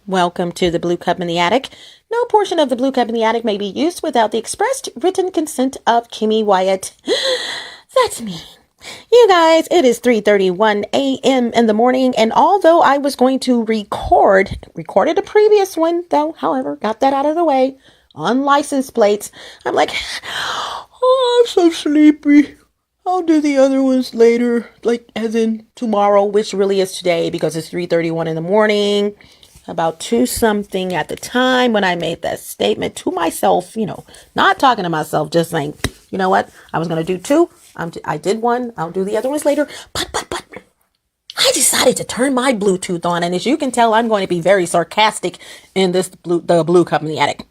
Welcome to the Blue Cup in the Attic. No portion of the Blue Cup in the Attic may be used without the expressed written consent of Kimmy Wyatt. That's me. You guys, it is 3:31 a.m. in the morning, and although I was going to recorded a previous one, though, however, got that out of the way, on license plates, I'm like, oh, I'm so sleepy. I'll do the other ones later, like as in tomorrow, which really is today because it's 3:31 in the morning. About 2 something at the time when I made that statement to myself, not talking to myself, just saying, you know what? I was going to do 2. I did 1. I'll do the other ones later. But I decided to turn my Bluetooth on. And as you can tell, I'm going to be very sarcastic in the Blue Cup in the Attic.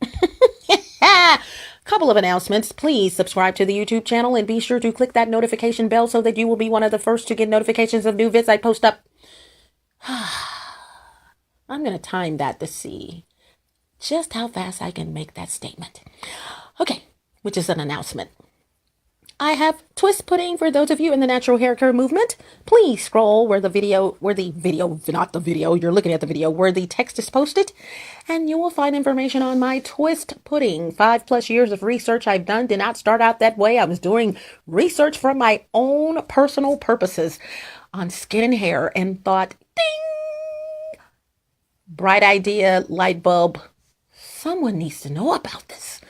Couple of announcements. Please subscribe to the YouTube channel and be sure to click that notification bell so that you will be one of the first to get notifications of new vids I post up. I'm going to time that to see just how fast I can make that statement. Okay, which is an announcement. I have twist pudding for those of you in the natural hair care movement. Please scroll where the text is posted, and you will find information on my twist pudding. 5+ years of research I've done did not start out that way. I was doing research for my own personal purposes on skin and hair and thought, ding! Bright idea, light bulb. Someone needs to know about this.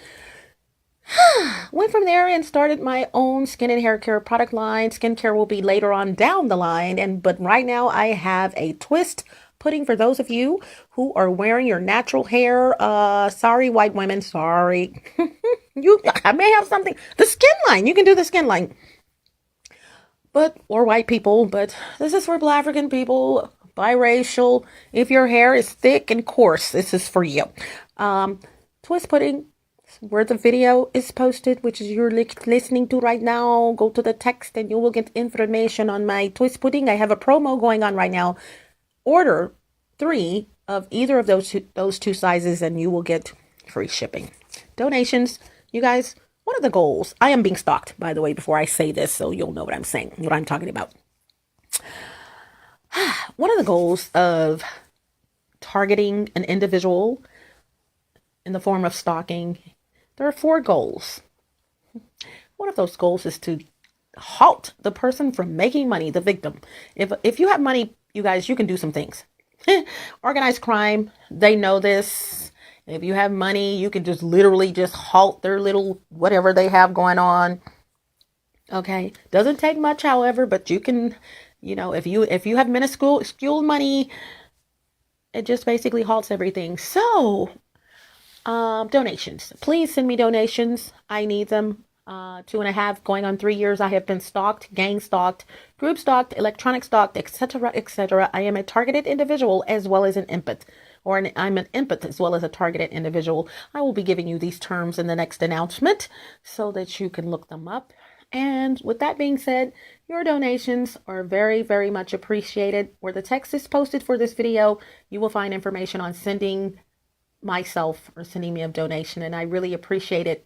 Went from there and started my own skin and hair care product line. Skincare will be later on down the line, but right now I have a twist pudding for those of you who are wearing your natural hair. Sorry, white women. Sorry. I may have something. The skin line. You can do the skin line. Or white people, but this is for Black African people. Biracial. If your hair is thick and coarse, this is for you. Twist pudding, where the video is posted, which is you're listening to right now. Go to the text and you will get information on my twist pudding. I have a promo going on right now. Order 3 of either of those two sizes and you will get free shipping. Donations, you guys. One of the goals. I am being stalked, by the way, before I say this, so you'll know what I'm saying, what I'm talking about. One of the goals of targeting an individual in the form of stalking, there are 4 goals. One of those goals is to halt the person from making money, the victim. If you have money, you guys, you can do some things. Organized crime, they know this. If you have money, you can just literally just halt their little whatever they have going on. Okay. Doesn't take much, however, but you can, if you have minuscule money, it just basically halts everything. So, donations. Please send me donations. I need them. 2.5 going on 3 years. I have been stalked, gang stalked, group stalked, electronic stalked, etc., etc. I am a targeted individual as well as an empath. I'm an empath as well as a targeted individual. I will be giving you these terms in the next announcement so that you can look them up. And with that being said, your donations are very, very much appreciated. Where the text is posted for this video, you will find information on sending myself or sending me a donation. And I really appreciate it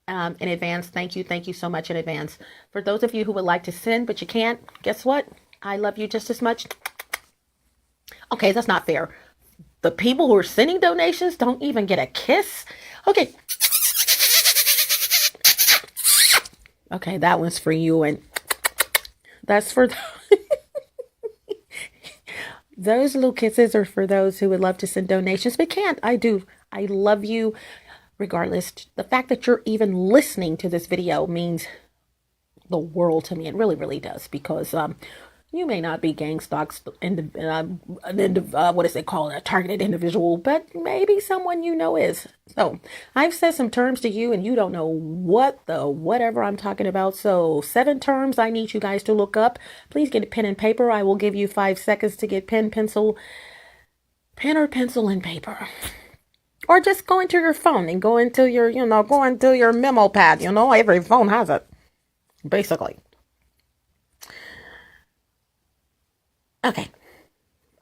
in advance. Thank you so much in advance. For those of you who would like to send, but you can't, guess what? I love you just as much. Okay, that's not fair. The people who are sending donations don't even get a kiss. Okay. Okay, that one's for you, and that's for those little kisses are for those who would love to send donations but can't. I do. I love you regardless. The fact that you're even listening to this video means the world to me. It really, really does, because you may not be gang stalked what is it called, a targeted individual, but maybe someone is. So I've said some terms to you and you don't know whatever I'm talking about. So 7 terms I need you guys to look up. Please get a pen and paper. I will give you 5 seconds to get pen or pencil and paper. Or just go into your phone and go into your memo pad. Every phone has it, basically. Okay,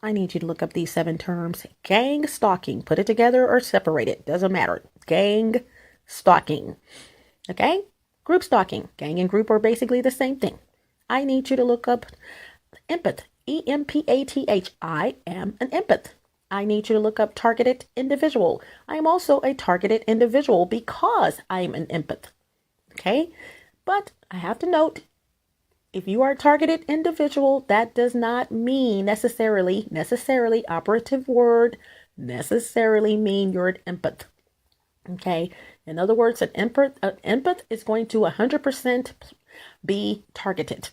I need you to look up these 7 terms. Gang stalking. Put it together or separate it. Doesn't matter. Gang stalking. Okay? Group stalking. Gang and group are basically the same thing. I need you to look up empath. E-M-P-A-T-H. I am an empath. I need you to look up targeted individual. I am also a targeted individual because I'm an empath. Okay? But I have to note, if you are a targeted individual, that does not mean necessarily, operative word, necessarily mean you're an empath. Okay? In other words, an empath is going to 100% be targeted.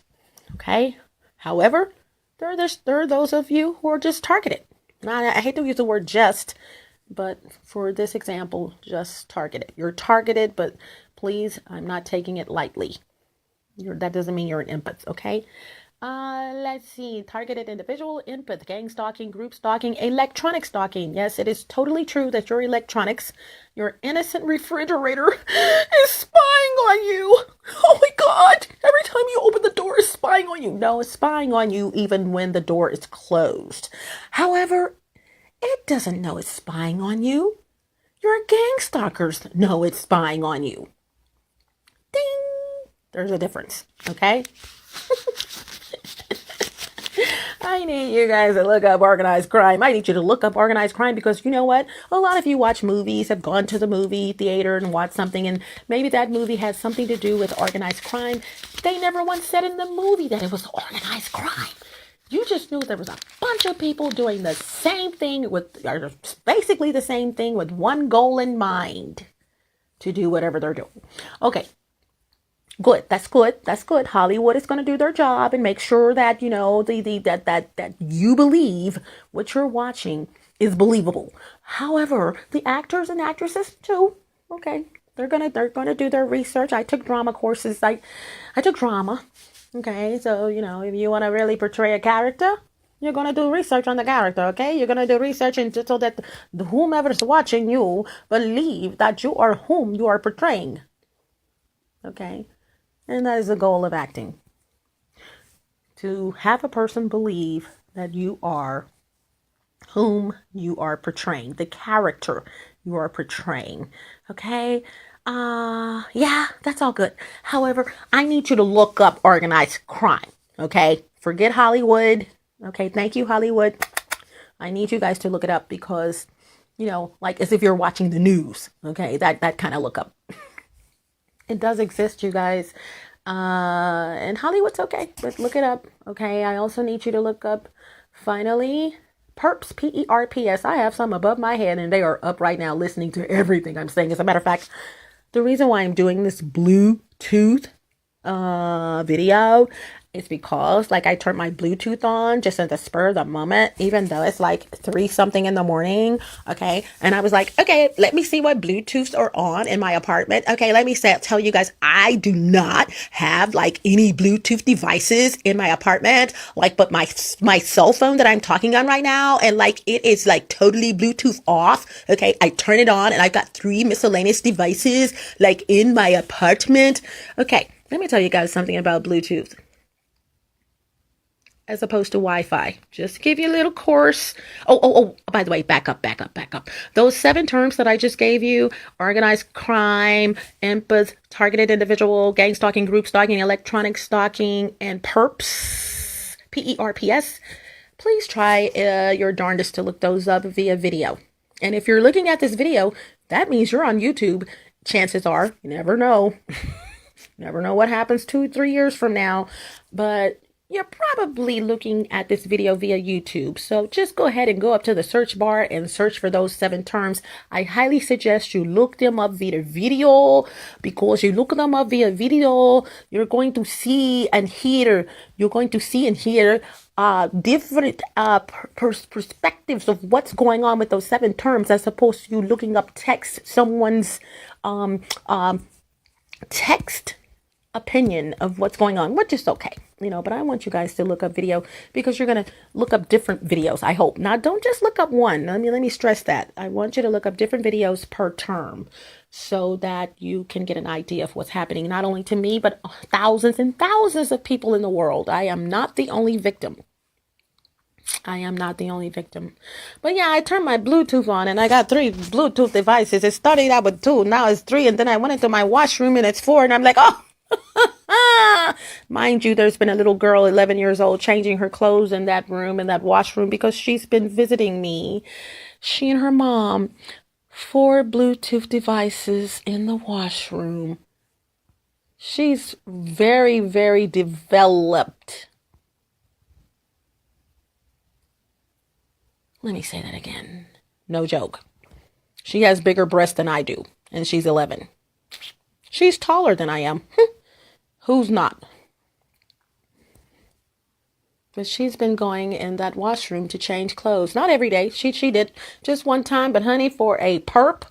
Okay? However, there are those of you who are just targeted. Now, I hate to use the word just, but for this example, just targeted. You're targeted, but please, I'm not taking it lightly. That doesn't mean you're an empath, okay? Let's see. Targeted individual, empath, gang stalking, group stalking, electronic stalking. Yes, it is totally true that your electronics, your innocent refrigerator is spying on you. Oh my God. Every time you open the door, it's spying on you. No, it's spying on you even when the door is closed. However, it doesn't know it's spying on you. Your gang stalkers know it's spying on you. Ding! There's a difference, okay? I need you guys to look up organized crime. I need you to look up organized crime because you know what? A lot of you watch movies, have gone to the movie theater and watched something, and maybe that movie has something to do with organized crime. They never once said in the movie that it was organized crime. You just knew there was a bunch of people doing the same thing or basically the same thing with one goal in mind to do whatever they're doing. Okay. Good. That's good. That's good. Hollywood is going to do their job and make sure that, you know, that you believe what you're watching is believable. However, the actors and actresses too, okay, they're going to do their research. I took drama courses. I took drama. Okay. So, you know, if you want to really portray a character, you're going to do research on the character, okay? You're going to do research so that whomever's watching you believe that you are whom you are portraying. Okay? And that is the goal of acting. To have a person believe that you are whom you are portraying, the character you are portraying. Okay? Yeah, that's all good. However, I need you to look up organized crime. Okay? Forget Hollywood. Okay, thank you, Hollywood. I need you guys to look it up because, you know, like as if you're watching the news. Okay, that kind of look up. It does exist, you guys. And Hollywood's okay, but look it up. Okay, I also need you to look up, finally, perps, P-E-R-P-S. I have some above my head and they are up right now listening to everything I'm saying. As a matter of fact, the reason why I'm doing this Bluetooth video is because like I turned my Bluetooth on just at the spur of the moment, even though it's like 3 something in the morning. Okay. And I was like, okay, let me see what Bluetooths are on in my apartment. Okay. Let me tell you guys, I do not have like any Bluetooth devices in my apartment, like, but my cell phone that I'm talking on right now. And like, it is like totally Bluetooth off. Okay. I turn it on and I've got 3 miscellaneous devices like in my apartment. Okay. Let me tell you guys something about Bluetooth as opposed to Wi-Fi. Just to give you a little course. Oh, by the way, back up. Those 7 terms that I just gave you, organized crime, empath, targeted individual, gang stalking, group stalking, electronic stalking, and perps, P-E-R-P-S, please try your darndest to look those up via video. And if you're looking at this video, that means you're on YouTube. Chances are, you never know. Never know what happens 2-3 years from now, but you're probably looking at this video via YouTube. So just go ahead and go up to the search bar and search for those 7 terms. I highly suggest you look them up via video, because you look them up via video, you're going to see and hear, different perspectives of what's going on with those 7 terms, as opposed to you looking up someone's text opinion of what's going on, which is okay, you know, but I want you guys to look up video because you're going to look up different videos, I hope. Now, don't just look up one. Let me stress that. I want you to look up different videos per term so that you can get an idea of what's happening, not only to me, but thousands and thousands of people in the world. I am not the only victim. But yeah, I turned my Bluetooth on and I got 3 Bluetooth devices. It started out with 2, now it's 3, and then I went into my washroom and it's 4, and I'm like, oh, Mind you, there's been a little girl, 11 years old, changing her clothes in that room, in that washroom, because she's been visiting me. She and her mom. 4 Bluetooth devices in the washroom. She's very, very developed. Let me say that again. No joke. She has bigger breasts than I do, and she's 11. She's taller than I am. Who's not? But she's been going in that washroom to change clothes. Not every day. She did just one time. But honey, for a perp,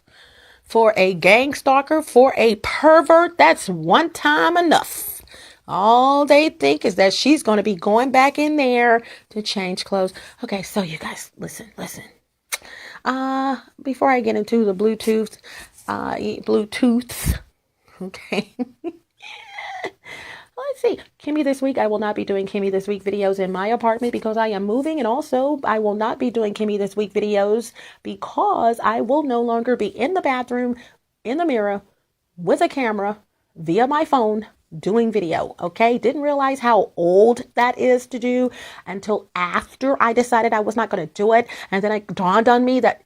for a gang stalker, for a pervert, that's one time enough. All they think is that she's going to be going back in there to change clothes. Okay, so you guys, listen. Before I get into the Bluetooths, okay. Let's see. Kimmy this week. I will not be doing Kimmy this week videos in my apartment because I am moving. And also, I will not be doing Kimmy this week videos because I will no longer be in the bathroom, in the mirror, with a camera, via my phone, doing video. Okay? Didn't realize how old that is to do until after I decided I was not going to do it. And then it dawned on me that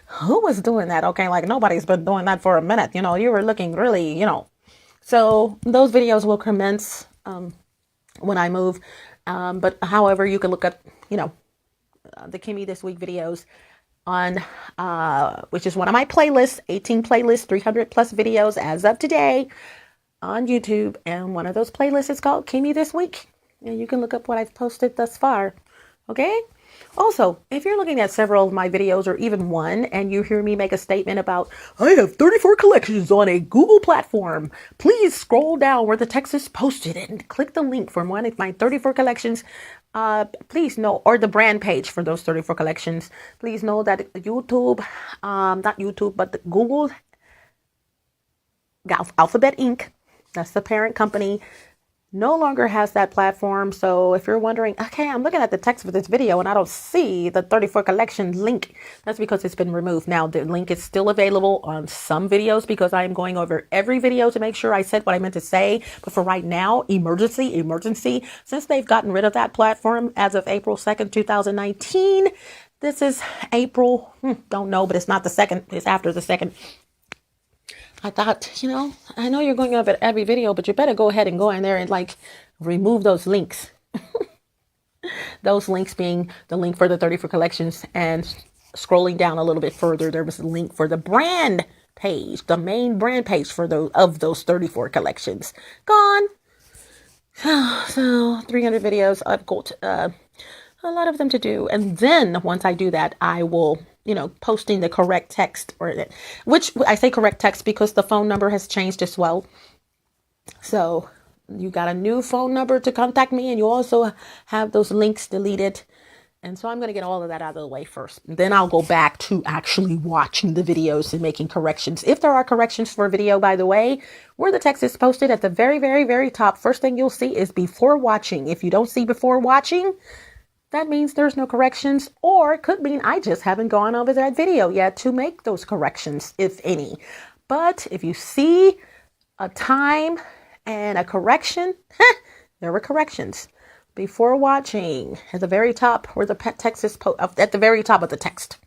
who was doing that? Okay? Like nobody's been doing that for a minute. You know, you were looking really, So those videos will commence when I move. But however, you can look up, the Kimmy This Week videos on, which is one of my playlists, 18 playlists, 300 plus videos as of today on YouTube. And one of those playlists is called Kimmy This Week. And you can look up what I've posted thus far. Okay? Also, if you're looking at several of my videos or even one and you hear me make a statement about, I have 34 collections on a Google platform, please scroll down where the text is posted and click the link for one of my 34 collections. Please know, or the brand page for those 34 collections. Please know that YouTube, not YouTube, but the Google Alphabet Inc., that's the parent company, no longer has that platform. So if you're wondering, okay, I'm looking at the text for this video and I don't see the 34 collection link, that's because it's been removed. Now the link is still available on some videos because I am going over every video to make sure I said what I meant to say. But for right now, emergency, since they've gotten rid of that platform as of April 2nd, 2019, this is April, don't know, but it's not the 2nd, it's after the 2nd. I thought, I know you're going over every video, but you better go ahead and go in there and remove those links. Those links being the link for the 34 collections, and scrolling down a little bit further, there was a link for the brand page, the main brand page for those 34 collections. Gone. So 300 videos. I've got a lot of them to do. And then once I do that, I will posting the correct text, which I say correct text because the phone number has changed as well. So you got a new phone number to contact me, and you also have those links deleted. And so I'm going to get all of that out of the way first. Then I'll go back to actually watching the videos and making corrections. If there are corrections for a video, by the way, where the text is posted at the very, very, very top, first thing you'll see is before watching. If you don't see before watching, that means there's no corrections, or it could mean I just haven't gone over that video yet to make those corrections, if any. But if you see a time and a correction, there were corrections before watching at the very top where the text is at the very top of the text.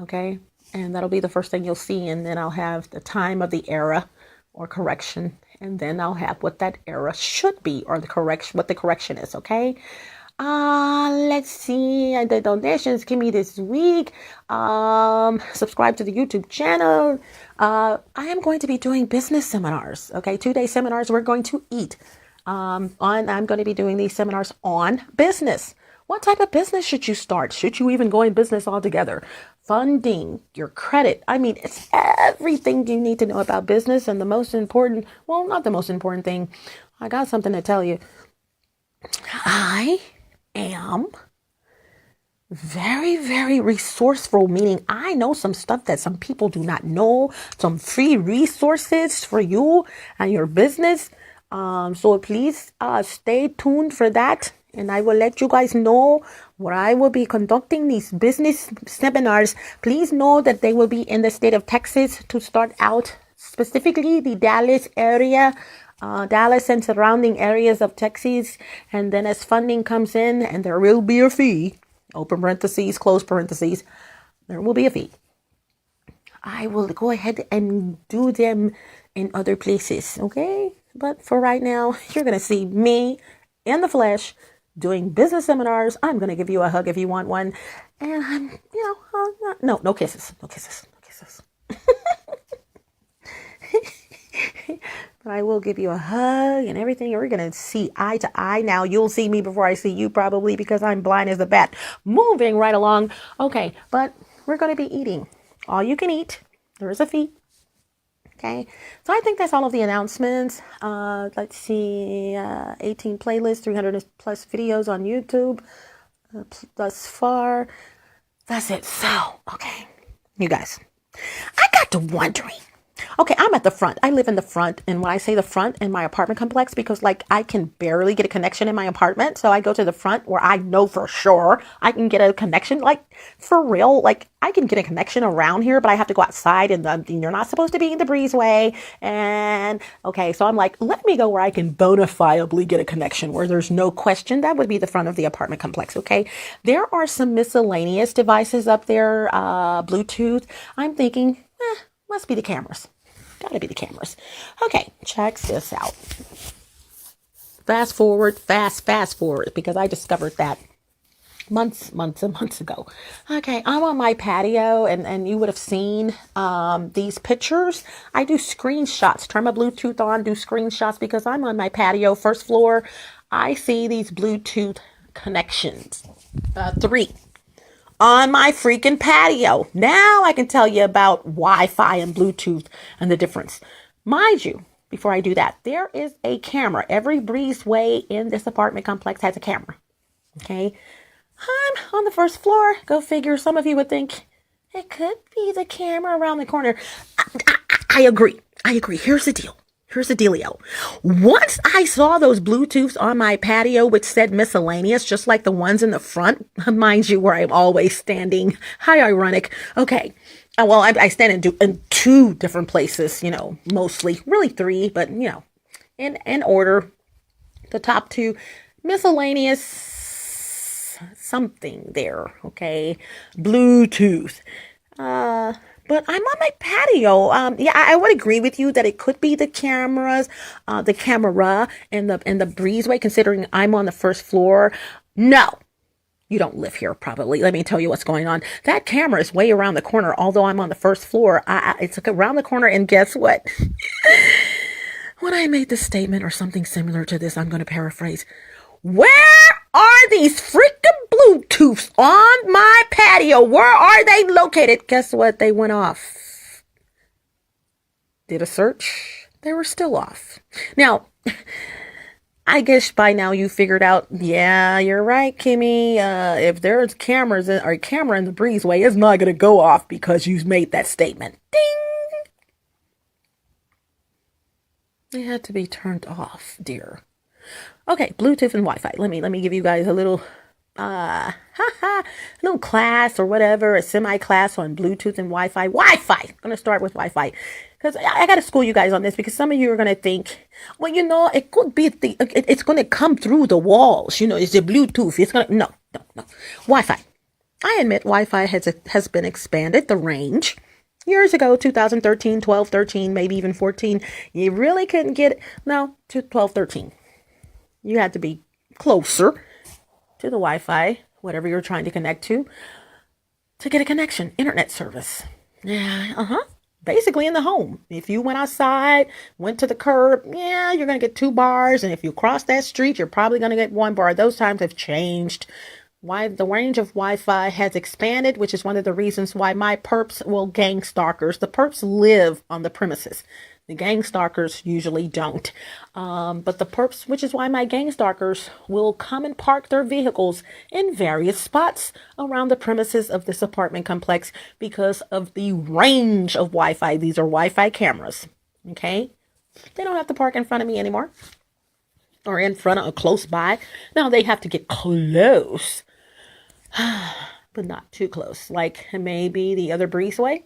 Okay, and that'll be the first thing you'll see, and then I'll have the time of the error or correction, and then I'll have what that error should be, or what the correction is. Okay. Let's see, the donations, Kimmy This Week, subscribe to the YouTube channel. I am going to be doing business seminars, okay, 2-day seminars. We're going to eat, I'm going to be doing these seminars on business. What type of business should you start? Should you even go in business altogether? Funding, your credit. I mean, it's everything you need to know about business. And the most important, well, not the most important thing, I got something to tell you. I am very, very resourceful, meaning I know some stuff that some people do not know, some free resources for you and your business. So please stay tuned for that. And I will let you guys know where I will be conducting these business seminars. Please know that they will be in the state of Texas to start out, specifically the Dallas area. Dallas and surrounding areas of Texas. And then as funding comes in, and there will be a fee, open parentheses, close parentheses, there will be a fee. I will go ahead and do them in other places, okay? But for right now, you're going to see me in the flesh doing business seminars. I'm going to give you a hug if you want one. And I'm, no kisses, no kisses, no kisses. But I will give you a hug and everything. We're going to see eye to eye. Now, you'll see me before I see you probably because I'm blind as a bat. Moving right along. Okay, but we're going to be eating. All you can eat. There is a fee. Okay, so I think that's all of the announcements. Let's see, 18 playlists, 300 plus videos on YouTube thus far. That's it. So, okay, you guys, I got to wondering. Okay, I'm at the front. I live in the front. And when I say the front in my apartment complex, because like I can barely get a connection in my apartment. So I go to the front where I know for sure I can get a connection. Like for real, like I can get a connection around here, but I have to go outside and you're not supposed to be in the breezeway. And okay, so I'm like, let me go where I can bona fidely get a connection where there's no question. That would be the front of the apartment complex. Okay, there are some miscellaneous devices up there, Bluetooth. I'm thinking, must be the cameras. Gotta be the cameras. Okay, check this out. Fast forward, fast forward, because I discovered that months and months ago. Okay, I'm on my patio, and you would have seen these pictures. I do screenshots. Turn my Bluetooth on, do screenshots, because I'm on my patio, first floor. I see these Bluetooth connections. 3. On my freaking patio. Now I can tell you about Wi-Fi and Bluetooth and the difference. Mind you, before I do that, there is a camera. Every breezeway in this apartment complex has a camera. Okay. I'm on the first floor. Go figure. Some of you would think it could be the camera around the corner. I agree. Here's the deal. Here's the dealio. Once I saw those Bluetooths on my patio, which said miscellaneous, just like the ones in the front, mind you, where I'm always standing. How ironic. Okay. Well, I stand in 2 different places, mostly, really 3, but, in order. The top 2, miscellaneous something there. Okay. Bluetooth. But I'm on my patio. I would agree with you that it could be the cameras, the camera and the breezeway, considering I'm on the first floor. No, you don't live here probably. Let me tell you what's going on. That camera is way around the corner. Although I'm on the first floor, it's around the corner. And guess what? When I made this statement or something similar to this, I'm going to paraphrase. Where are these freaking Bluetooths on my patio? Where are they located? Guess what? They went off. Did a search. They were still off. Now, I guess by now you figured out, yeah, you're right, Kimmy. If there's cameras or a camera in the breezeway, it's not going to go off because you made that statement. Ding! They had to be turned off, dear. Okay, Bluetooth and Wi-Fi. Let me give you guys a little little class or whatever, a semi-class on Bluetooth and Wi-Fi. Wi-Fi! I'm going to start with Wi-Fi. Because I got to school you guys on this, because some of you are going to think, well, it could be, it's going to come through the walls. It's the Bluetooth. It's going to, no. Wi-Fi. I admit Wi-Fi has been expanded, the range. Years ago, 2013, 12, 13, maybe even 14, you really couldn't get it. No, to 12, 13. You had to be closer to the Wi-Fi, whatever you're trying to connect to get a connection, internet service. Yeah, basically in the home. If you went outside, went to the curb, yeah, you're going to get 2 bars. And if you cross that street, you're probably going to get 1 bar. Those times have changed. Why the range of Wi-Fi has expanded, which is one of the reasons why my perps, gang stalkers, the perps live on the premises. The gang stalkers usually don't. But the perps, which is why my gang stalkers will come and park their vehicles in various spots around the premises of this apartment complex because of the range of Wi-Fi. These are Wi-Fi cameras. Okay? They don't have to park in front of me anymore or in front of or close by. Now they have to get close, but not too close. Like maybe the other breezeway.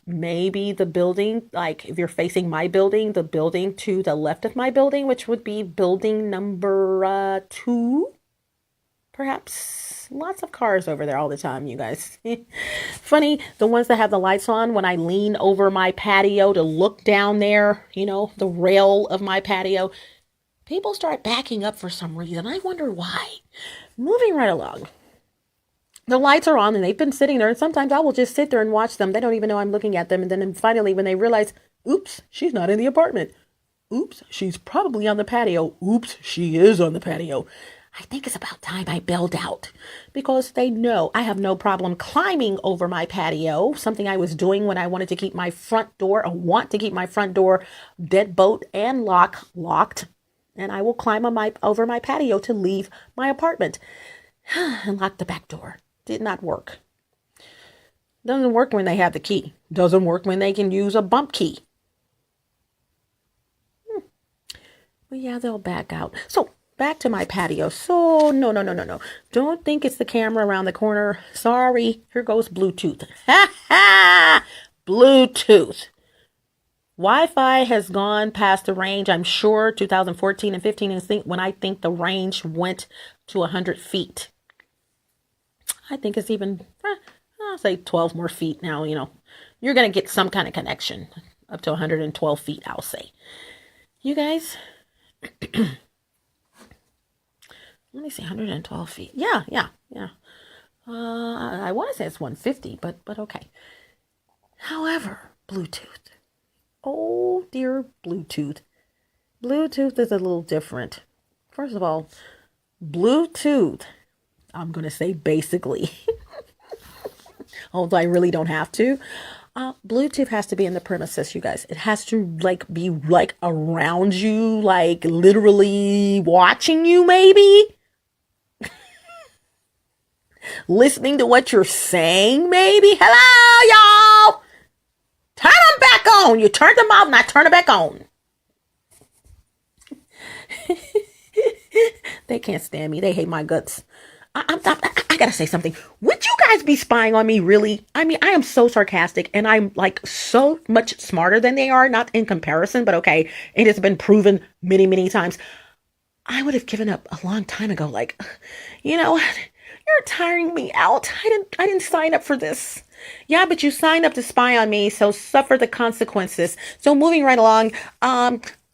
Maybe the building, like if you're facing my building, the building to the left of my building, which would be building number 2, perhaps. Lots of cars over there all the time, you guys. Funny, the ones that have the lights on, when I lean over my patio to look down there, the rail of my patio, people start backing up for some reason. I wonder why. Moving right along. The lights are on and they've been sitting there, and sometimes I will just sit there and watch them. They don't even know I'm looking at them. And then finally, when they realize, oops, she's not in the apartment. Oops, she's probably on the patio. Oops, she is on the patio. I think it's about time I bailed out, because they know I have no problem climbing over my patio, something I was doing when I wanted to keep my front door, or want to keep my front door deadbolt and locked. And I will climb over my patio to leave my apartment and lock the back door. Did not work. Doesn't work when they have the key. Doesn't work when they can use a bump key. Well, yeah, they'll back out. So back to my patio. So no. Don't think it's the camera around the corner. Sorry. Here goes Bluetooth. Ha ha! Bluetooth. Wi-Fi has gone past the range. I'm sure 2014 and 15 is when I think the range went to 100 feet. I think it's even, I'll say 12 more feet now. You're going to get some kind of connection up to 112 feet, I'll say. You guys, let me see, 112 feet. Yeah. I want to say it's 150, but okay. However, Bluetooth. Oh, dear Bluetooth. Bluetooth is a little different. First of all, Bluetooth, I'm going to say basically, although I really don't have to. Bluetooth has to be in the premises, you guys. It has to be around you, literally watching you, maybe. Listening to what you're saying, maybe. Hello, y'all. Turn them back on. You turned them off, now turn them back on. They can't stand me. They hate my guts. I gotta say something. Would you guys be spying on me, really? I mean, I am so sarcastic, and I'm so much smarter than they are. Not in comparison, but okay. It has been proven many, many times. I would have given up a long time ago. You're tiring me out. I didn't sign up for this. Yeah, but you signed up to spy on me, so suffer the consequences. So moving right along,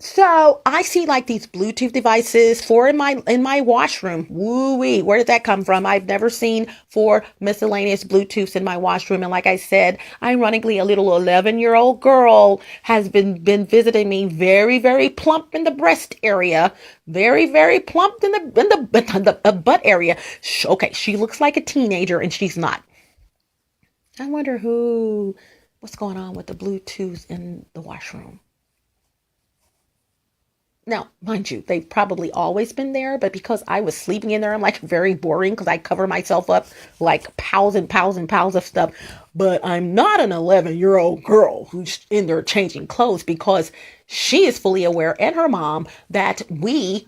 so I see these Bluetooth devices for in my washroom. Woo-wee. Where did that come from? I've never seen 4 miscellaneous Bluetooths in my washroom. And like I said, ironically, a little 11-year-old girl has been visiting me, very, very plump in the breast area, very, very plump in the butt area. Okay, she looks like a teenager and she's not. I wonder what's going on with the Bluetooth in the washroom. Now, mind you, they've probably always been there, but because I was sleeping in there, I'm very boring because I cover myself up piles and piles and piles of stuff. But I'm not an 11-year-old girl who's in there changing clothes, because she is fully aware, and her mom, that we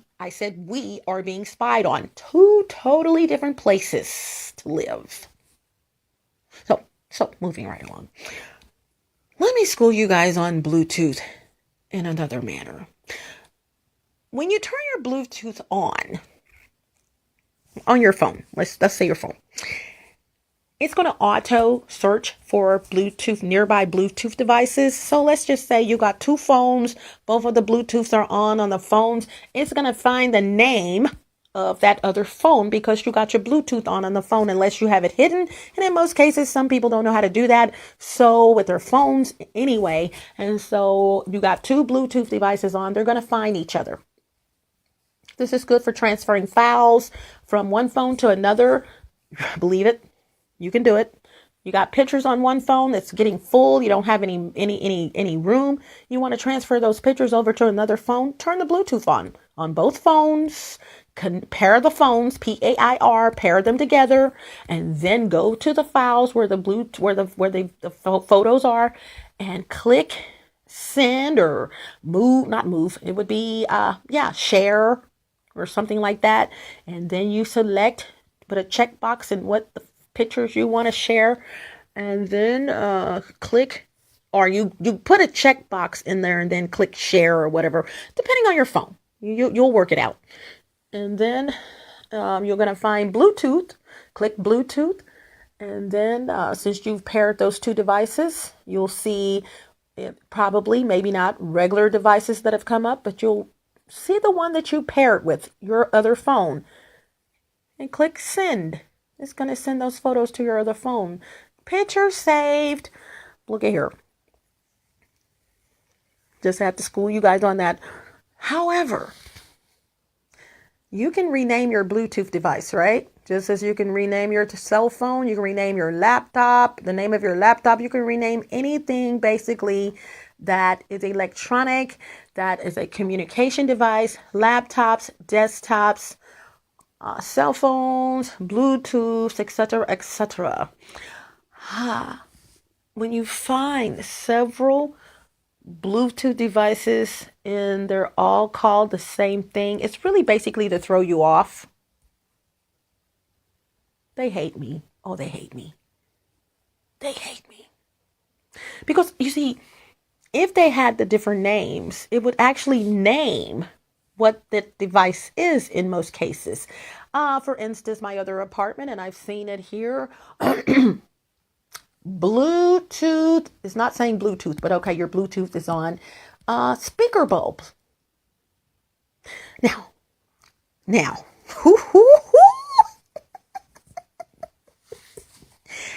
are being spied on. 2 totally different places to live. So moving right along. Let me school you guys on Bluetooth in another manner. When you turn your Bluetooth on your phone, let's say your phone, it's going to auto search for nearby Bluetooth devices. So let's just say you got 2 phones, both of the Bluetooths are on the phones. It's going to find the name of that other phone because you got your Bluetooth on the phone, unless you have it hidden. And in most cases, some people don't know how to do that. So with their phones anyway. And so you got 2 Bluetooth devices on, they're going to find each other. This is good for transferring files from one phone to another. Believe it, you can do it. You got pictures on one phone that's getting full. You don't have any room. You want to transfer those pictures over to another phone. Turn the Bluetooth on both phones. Pair the phones, PAIR, pair them together, and then go to the files where the photos are, and click send or move. Not move. It would be share or something like that. And then you put a checkbox in what the pictures you want to share. and then click, or you put a checkbox in there and then click share or whatever, depending on your phone. You'll work it out. And then you're going to find Bluetooth. Click Bluetooth. And then since you've paired those two devices, you'll see probably, maybe not regular devices that have come up, but you'll see the one that you paired with your other phone. And click send. It's going to send those photos to your other phone. Picture saved. Look at here. Just have to school you guys on that. However, you can rename your Bluetooth device, right? Just as you can rename your cell phone, you can rename your laptop, the name of your laptop. You can rename anything basically that is electronic, that is a communication device, laptops, desktops, cell phones, Bluetooth, etc., etc. When you find several Bluetooth devices and they're all called the same thing, it's really basically to throw you off. They hate me. Oh, they hate me. They hate me. Because you see, if they had the different names, it would actually name what the device is in most cases. For instance, my other apartment, and I've seen it here, Bluetooth, it's not saying Bluetooth, but okay, your Bluetooth is on. Speaker bulbs. Now,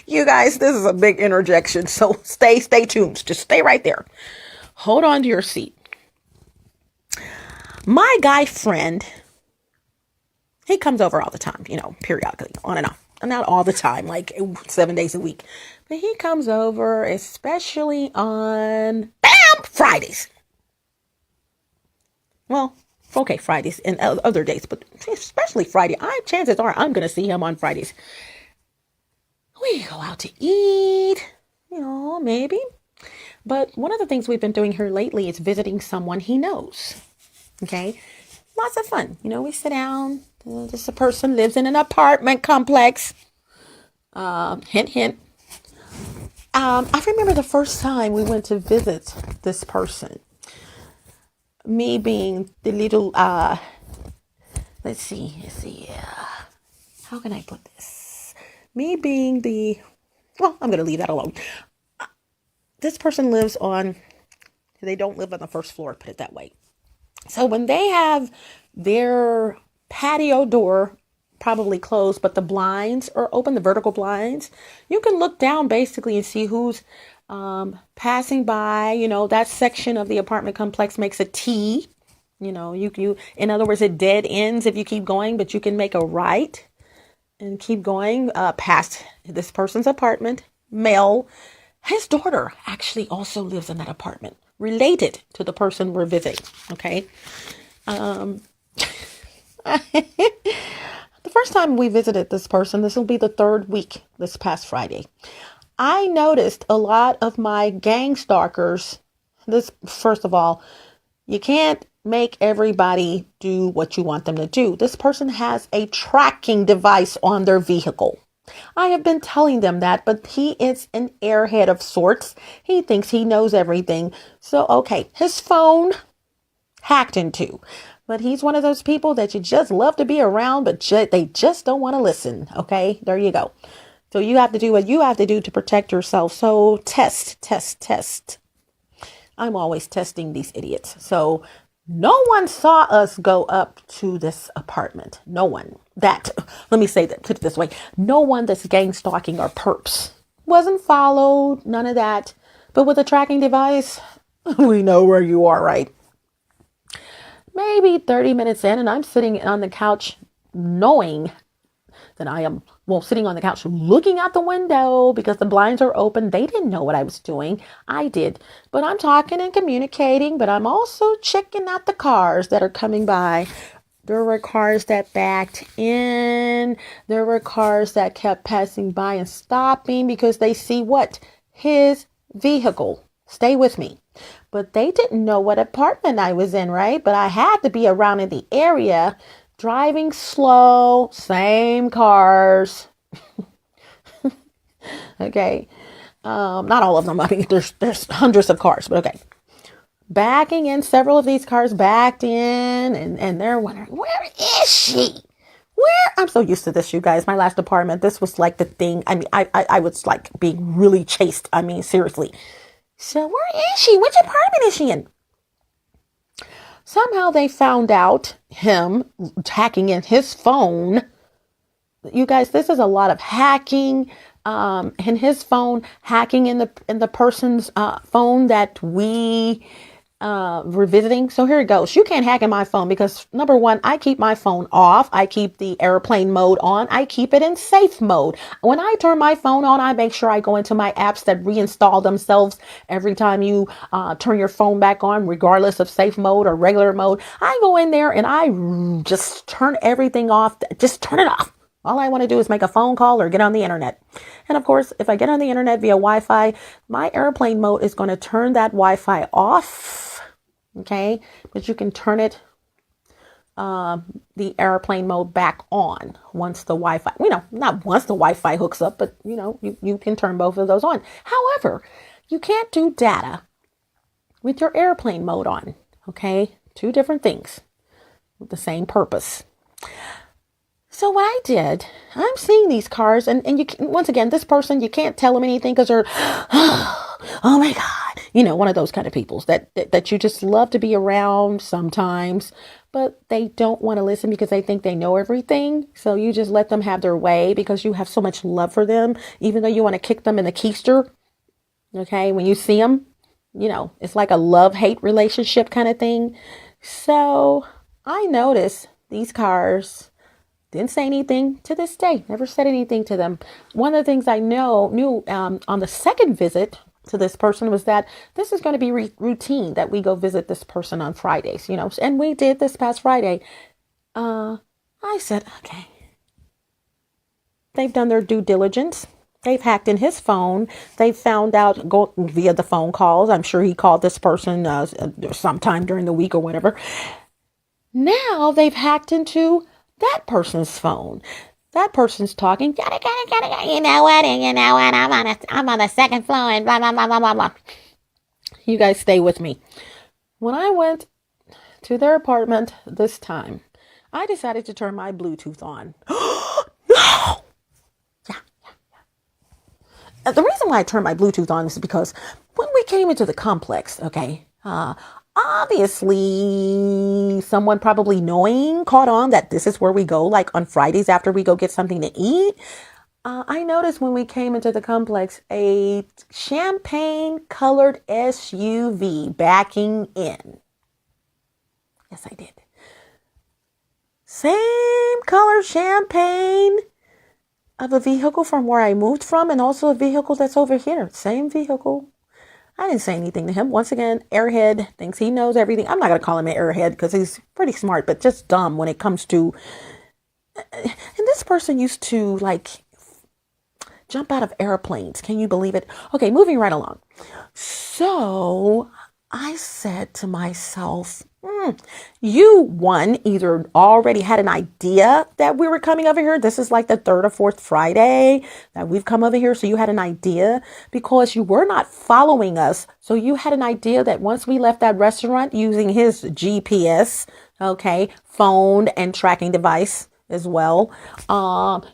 you guys, this is a big interjection, so stay tuned. Just stay right there. Hold on to your seat. My guy friend, he comes over all the time, periodically, on and off. Not all the time, like 7 days a week. But he comes over, especially on, Fridays. Well, okay, Fridays and other days, but especially Friday. Chances are I'm going to see him on Fridays. We go out to eat, maybe. But one of the things we've been doing here lately is visiting someone he knows. Okay? Lots of fun. We sit down. This person lives in an apartment complex. Hint, hint. I remember the first time we went to visit this person. Me being the little, let's see. How can I put this? Me being well, I'm going to leave that alone. This person they don't live on the first floor, put it that way. So when they have their patio door probably closed, but the blinds are open, the vertical blinds, you can look down basically and see who's passing by. That section of the apartment complex makes a T. You in other words, it dead ends if you keep going, but you can make a right and keep going past this person's apartment. Male. His daughter actually also lives in that apartment, related to the person we're visiting. Okay. The first time we visited this person, this will be the third week this past Friday, I noticed a lot of my gang stalkers. First of all, you can't make everybody do what you want them to do. This person has a tracking device on their vehicle. I have been telling them that, but he is an airhead of sorts. He thinks he knows everything. So, okay, his phone hacked into. But he's one of those people that you just love to be around, but they just don't want to listen. Okay, there you go. So you have to do what you have to do to protect yourself. So test. I'm always testing these idiots. So no one saw us go up to this apartment. No one. Let me say that, put it this way. No one that's gang stalking or perps. Wasn't followed, none of that. But with a tracking device, we know where you are, right? Maybe 30 minutes in, and I'm sitting on the couch knowing that I am, sitting on the couch looking out the window because the blinds are open. They didn't know what I was doing. I did. But I'm talking and communicating, but I'm also checking out the cars that are coming by. There were cars that backed in. There were cars that kept passing by and stopping because they see what? His vehicle. Stay with me. But they didn't know what apartment I was in, right? But I had to be around in the area, driving slow, same cars. Okay. Not all of them. I mean, there's hundreds of cars, but okay. Backing in, several of these cars backed in, and they're wondering, where is she? Where? I'm so used to this, you guys. My last apartment, this was like the thing. I mean, I was like being really chased. I mean, seriously. So where is she? Which apartment is she in? Somehow they found out him hacking in his phone. You guys, this is a lot of hacking in his phone, hacking in the person's phone that we revisiting. So here it goes. You can't hack in my phone because number one, I keep my phone off. I keep the airplane mode on. I keep it in safe mode. When I turn my phone on, I make sure I go into my apps that reinstall themselves every time you turn your phone back on, regardless of safe mode or regular mode. I go in there and I just turn everything off. Just turn it off. All I want to do is make a phone call or get on the internet. And of course, if I get on the internet via Wi-Fi, my airplane mode is going to turn that Wi-Fi off. Okay. But you can turn it, the airplane mode back on once the Wi-Fi, not once the Wi-Fi hooks up, but you can turn both of those on. However, you can't do data with your airplane mode on. Okay. Two different things with the same purpose. So what I did, I'm seeing these cars and you can, once again, this person, you can't tell them anything because they're, oh my God, one of those kind of peoples that you just love to be around sometimes, but they don't want to listen because they think they know everything. So you just let them have their way because you have so much love for them, even though you want to kick them in the keister. Okay. When you see them, it's like a love-hate relationship kind of thing. So I noticed these cars didn't say anything to this day. Never said anything to them. One of the things I knew on the second visit to this person was that this is going to be routine that we go visit this person on Fridays, and we did this past Friday. I said, okay. They've done their due diligence. They've hacked in his phone. They found out via the phone calls. I'm sure he called this person sometime during the week or whatever. Now they've hacked into that person's phone. That person's talking. Got it. You know what? I'm on the second floor and blah, blah, blah, blah, blah, blah. You guys stay with me. When I went to their apartment this time, I decided to turn my Bluetooth on. No! Yeah. The reason why I turned my Bluetooth on is because when we came into the complex, okay, obviously someone probably knowing caught on that this is where we go, like on Fridays after we go get something to eat. I noticed when we came into the complex, a champagne colored SUV backing in. Yes, I did. Same color champagne of a vehicle from where I moved from, and also a vehicle that's over here. Same vehicle. I didn't say anything to him. Once again, airhead thinks he knows everything. I'm not going to call him an airhead because he's pretty smart, but just dumb when it comes to... And this person used to jump out of airplanes. Can you believe it? Okay, moving right along. So I said to myself, you either already had an idea that we were coming over here. This is like the third or fourth Friday that we've come over here. So you had an idea because you were not following us. So you had an idea that once we left that restaurant using his GPS, okay, phone and tracking device as well.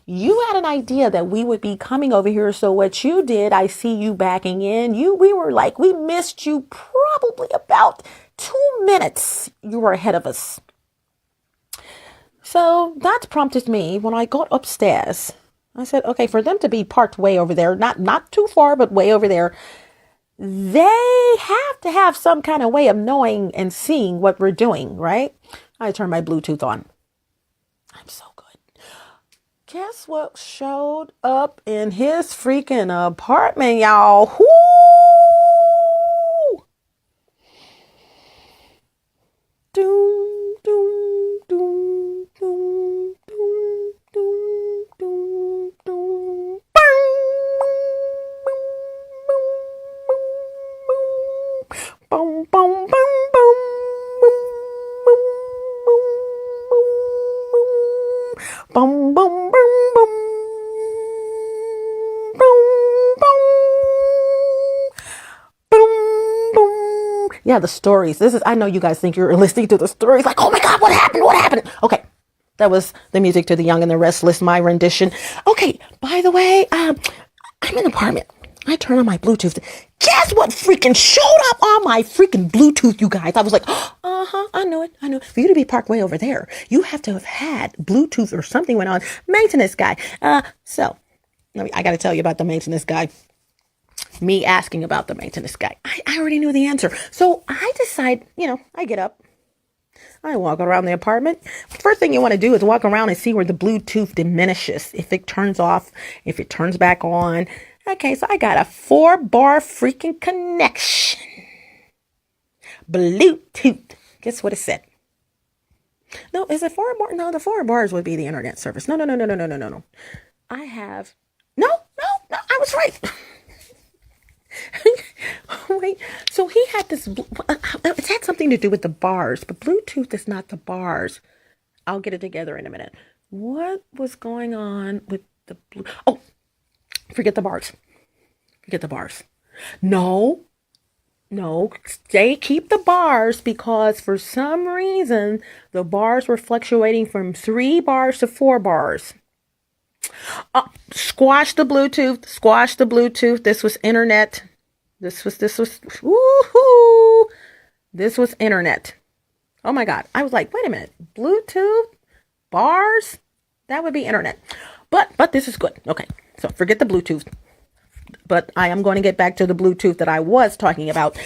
You had an idea that we would be coming over here. So what you did, I see you backing in. We missed you probably about 2 minutes. You were ahead of us. So that prompted me when I got upstairs. I said, okay, for them to be parked way over there, not too far, but way over there, they have to have some kind of way of knowing and seeing what we're doing, right? I turned my Bluetooth on. I'm so good. Guess what showed up in his freaking apartment, y'all? Whoo! Doom, doom, doom, doom, doom, doom, doom, doom. Boom, boom, boom, boom, boom, boom, boom, boom, boom, boom, boom. Yeah, the stories. I know you guys think you're listening to the stories like, oh my God, what happened? What happened? Okay. That was the music to The Young and the Restless, my rendition. Okay, by the way, I'm in an apartment. I turn on my Bluetooth. Guess what freaking showed up on my freaking Bluetooth, you guys? I was like, uh-huh, I know it. I know. For you to be parked way over there, you have to have had Bluetooth or something went on. Maintenance guy. So, I got to tell you about the maintenance guy. Me asking about the maintenance guy. I already knew the answer. So I decide, I get up. I walk around the apartment. First thing you want to do is walk around and see where the Bluetooth diminishes. If it turns off, if it turns back on. Okay, so I got a 4-bar freaking connection. Bluetooth. Guess what it said? No, is it 4 bar? No, the 4 bars would be the internet service. No. I have... No, I was right. Wait, so he had this, it had something to do with the bars, but Bluetooth is not the bars. I'll get it together in a minute. What was going on with the oh, forget the bars. Forget the bars. No, keep the bars, because for some reason the bars were fluctuating from 3 bars to 4 bars. Squash the Bluetooth. This was internet. This was woohoo. This was internet. Oh my God. I was like, wait a minute. Bluetooth bars? That would be internet. But this is good. Okay. So forget the Bluetooth. But I am going to get back to the Bluetooth that I was talking about.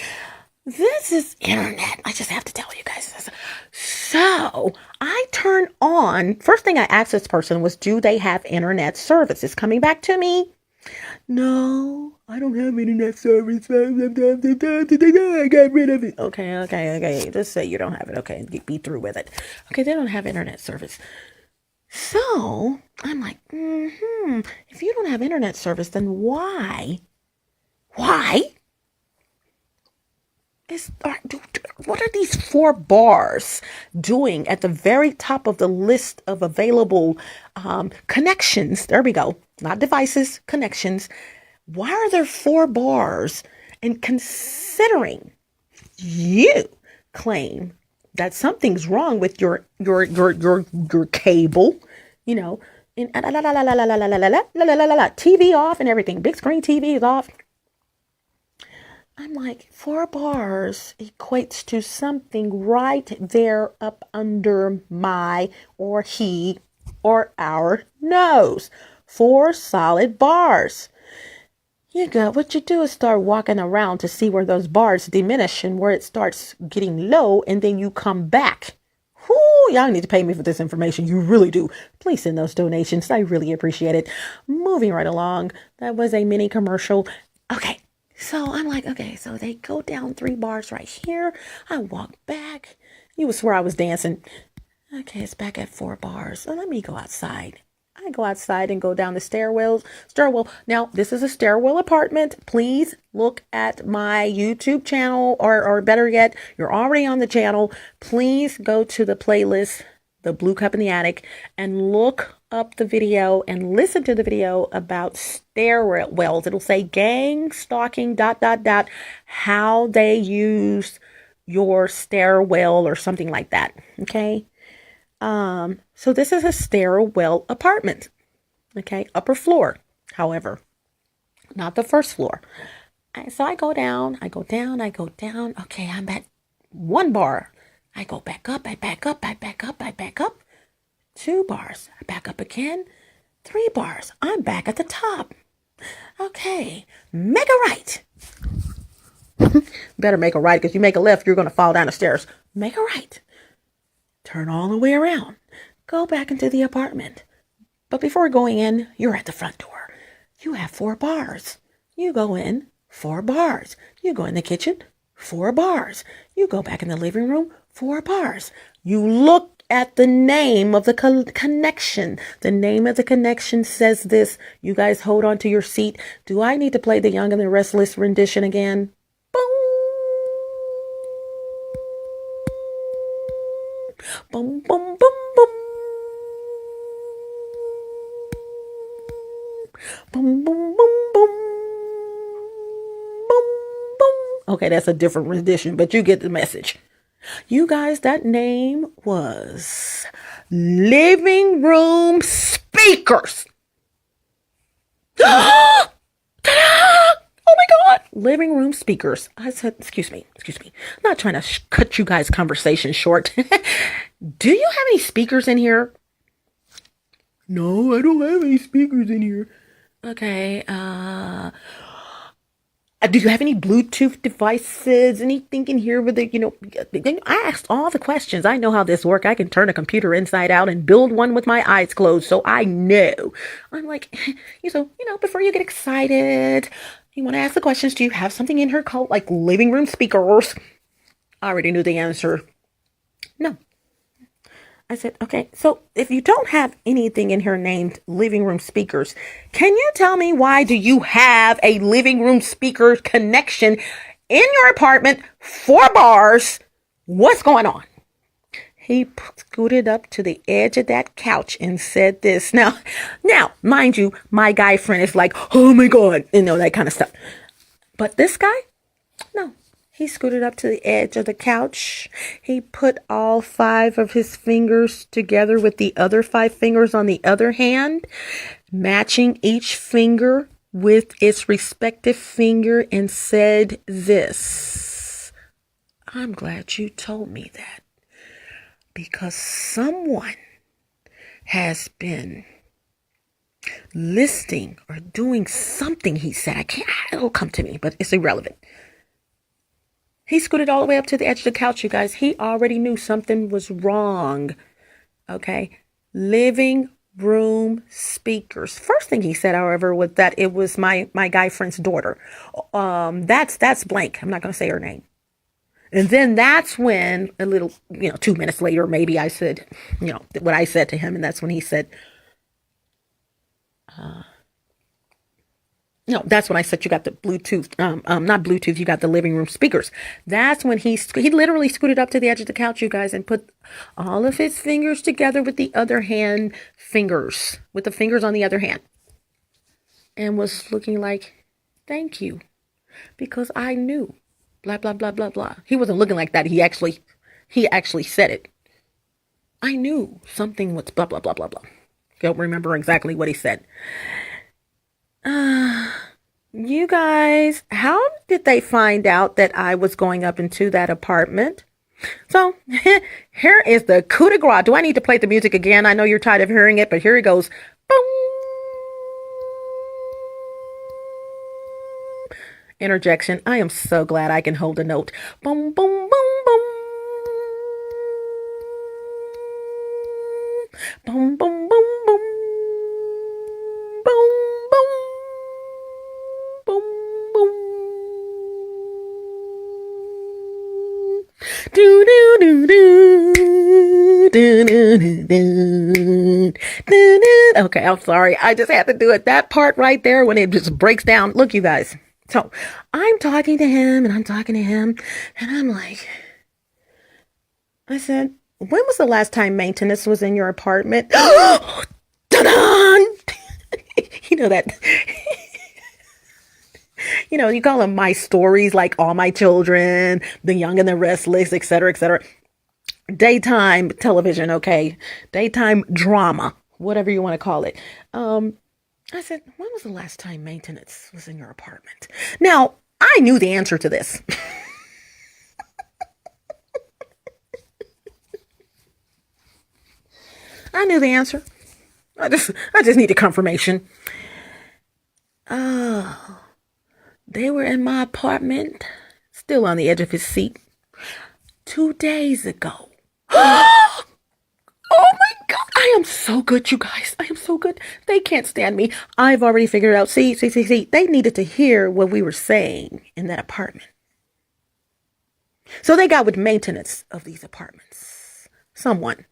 This is internet. I just have to tell you guys this. So I turn on. First thing I asked this person was, do they have internet service? It's coming back to me. No, I don't have internet service. I got rid of it. Okay. Just say you don't have it. Okay, be through with it. Okay, they don't have internet service. So I'm like, if you don't have internet service, then why? What are these 4 bars doing at the very top of the list of available connections? There we go. Not devices, connections. Why are there 4 bars? And considering you claim that something's wrong with your cable, and TV off and everything, big screen TV is off. I'm like, 4 bars equates to something right there up under my or he or our nose. 4 solid bars. What you do is start walking around to see where those bars diminish and where it starts getting low, and then you come back. Whoo, y'all need to pay me for this information. You really do. Please send those donations. I really appreciate it. Moving right along. That was a mini commercial. Okay. So I'm like, okay, so they go down 3 bars right here. I walk back. You would swear I was dancing. Okay, it's back at 4 bars. So let me go outside. I go outside and go down the stairwell. Now, this is a stairwell apartment. Please look at my YouTube channel, or better yet, you're already on the channel. Please go to the playlist, The Blue Cup in the Attic, and look up the video and listen to the video about stairwells. It'll say gang stalking ... how they use your stairwell or something like that. Okay. So this is a stairwell apartment. Okay. Upper floor, however, not the first floor. So I go down. Okay. I'm at 1 bar. I go back up. I back up. 2 bars. I back up again. 3 bars. I'm back at the top. Okay. Make a right. Better make a right, because you make a left, you're going to fall down the stairs. Make a right. Turn all the way around. Go back into the apartment. But before going in, you're at the front door. You have 4 bars. You go in, 4 bars. You go in the kitchen, 4 bars. You go back in the living room, 4 bars. You look at the name of the connection. The name of the connection says this. You guys hold on to your seat. Do I need to play the Young and the Restless rendition again? Boom, boom, boom, boom. Boom, boom, boom, boom. Boom, boom. Okay, that's a different rendition, but you get the message. You guys, that name was Living Room Speakers. Oh my God. Living Room Speakers. I said, excuse me. I'm not trying to cut you guys' conversation short. Do you have any speakers in here? No, I don't have any speakers in here. Okay, do you have any Bluetooth devices? Anything in here with the, I asked all the questions. I know how this works. I can turn a computer inside out and build one with my eyes closed. So I know. I'm like, before you get excited, you want to ask the questions. Do you have something in here called like living room speakers? I already knew the answer. No. I said, okay, so if you don't have anything in here named living room speakers, can you tell me why do you have a living room speaker connection in your apartment, 4 bars? What's going on? He scooted up to the edge of that couch and said this. Now, mind you, my guy friend is like, oh my God, that kind of stuff. But this guy, no. He scooted up to the edge of the couch. He put all 5 of his fingers together with the other 5 fingers on the other hand, matching each finger with its respective finger, and said this. I'm glad you told me that, because someone has been listening or doing something he said. It'll come to me, but it's irrelevant. He scooted all the way up to the edge of the couch, you guys. He already knew something was wrong. Okay. Living room speakers. First thing he said, however, was that it was my guy friend's daughter. That's blank. I'm not going to say her name. And then that's when a little, 2 minutes later, maybe I said, what I said to him. And that's when he said, no, that's when I said you got the Bluetooth, not Bluetooth, you got the living room speakers. That's when he literally scooted up to the edge of the couch, you guys, and put all of his fingers together with the other hand fingers, with the fingers on the other hand. And was looking like, thank you, because I knew, blah, blah, blah, blah, blah. He wasn't looking like that. He actually said it. I knew something was blah, blah, blah, blah, blah. Don't remember exactly what he said. You guys, how did they find out that I was going up into that apartment? So here is the coup de grace. Do I need to play the music again? I know you're tired of hearing it, but here it goes. Boom. Interjection. I am so glad I can hold a note. Boom, boom, boom, boom. Boom, boom, boom, boom. Boom, boom. Boom, boom. Do, do, do, do. Do, do, do, do. Do, do. Okay, I'm sorry. I just had to do it. That part right there when it just breaks down. Look, you guys. So I'm talking to him and I'm like, I said, when was the last time maintenance was in your apartment? Ta-da! That, you call them my stories, like All My Children, The Young and the Restless, etc., etc. Daytime television, okay? Daytime drama, whatever you want to call it. I said, when was the last time maintenance was in your apartment? Now, I knew the answer to this. I knew the answer. I just needed confirmation. Oh, they were in my apartment, still on the edge of his seat, 2 days ago. Oh my God. I am so good, you guys. I am so good. They can't stand me. I've already figured it out. See. They needed to hear what we were saying in that apartment. So they got with maintenance of these apartments. Someone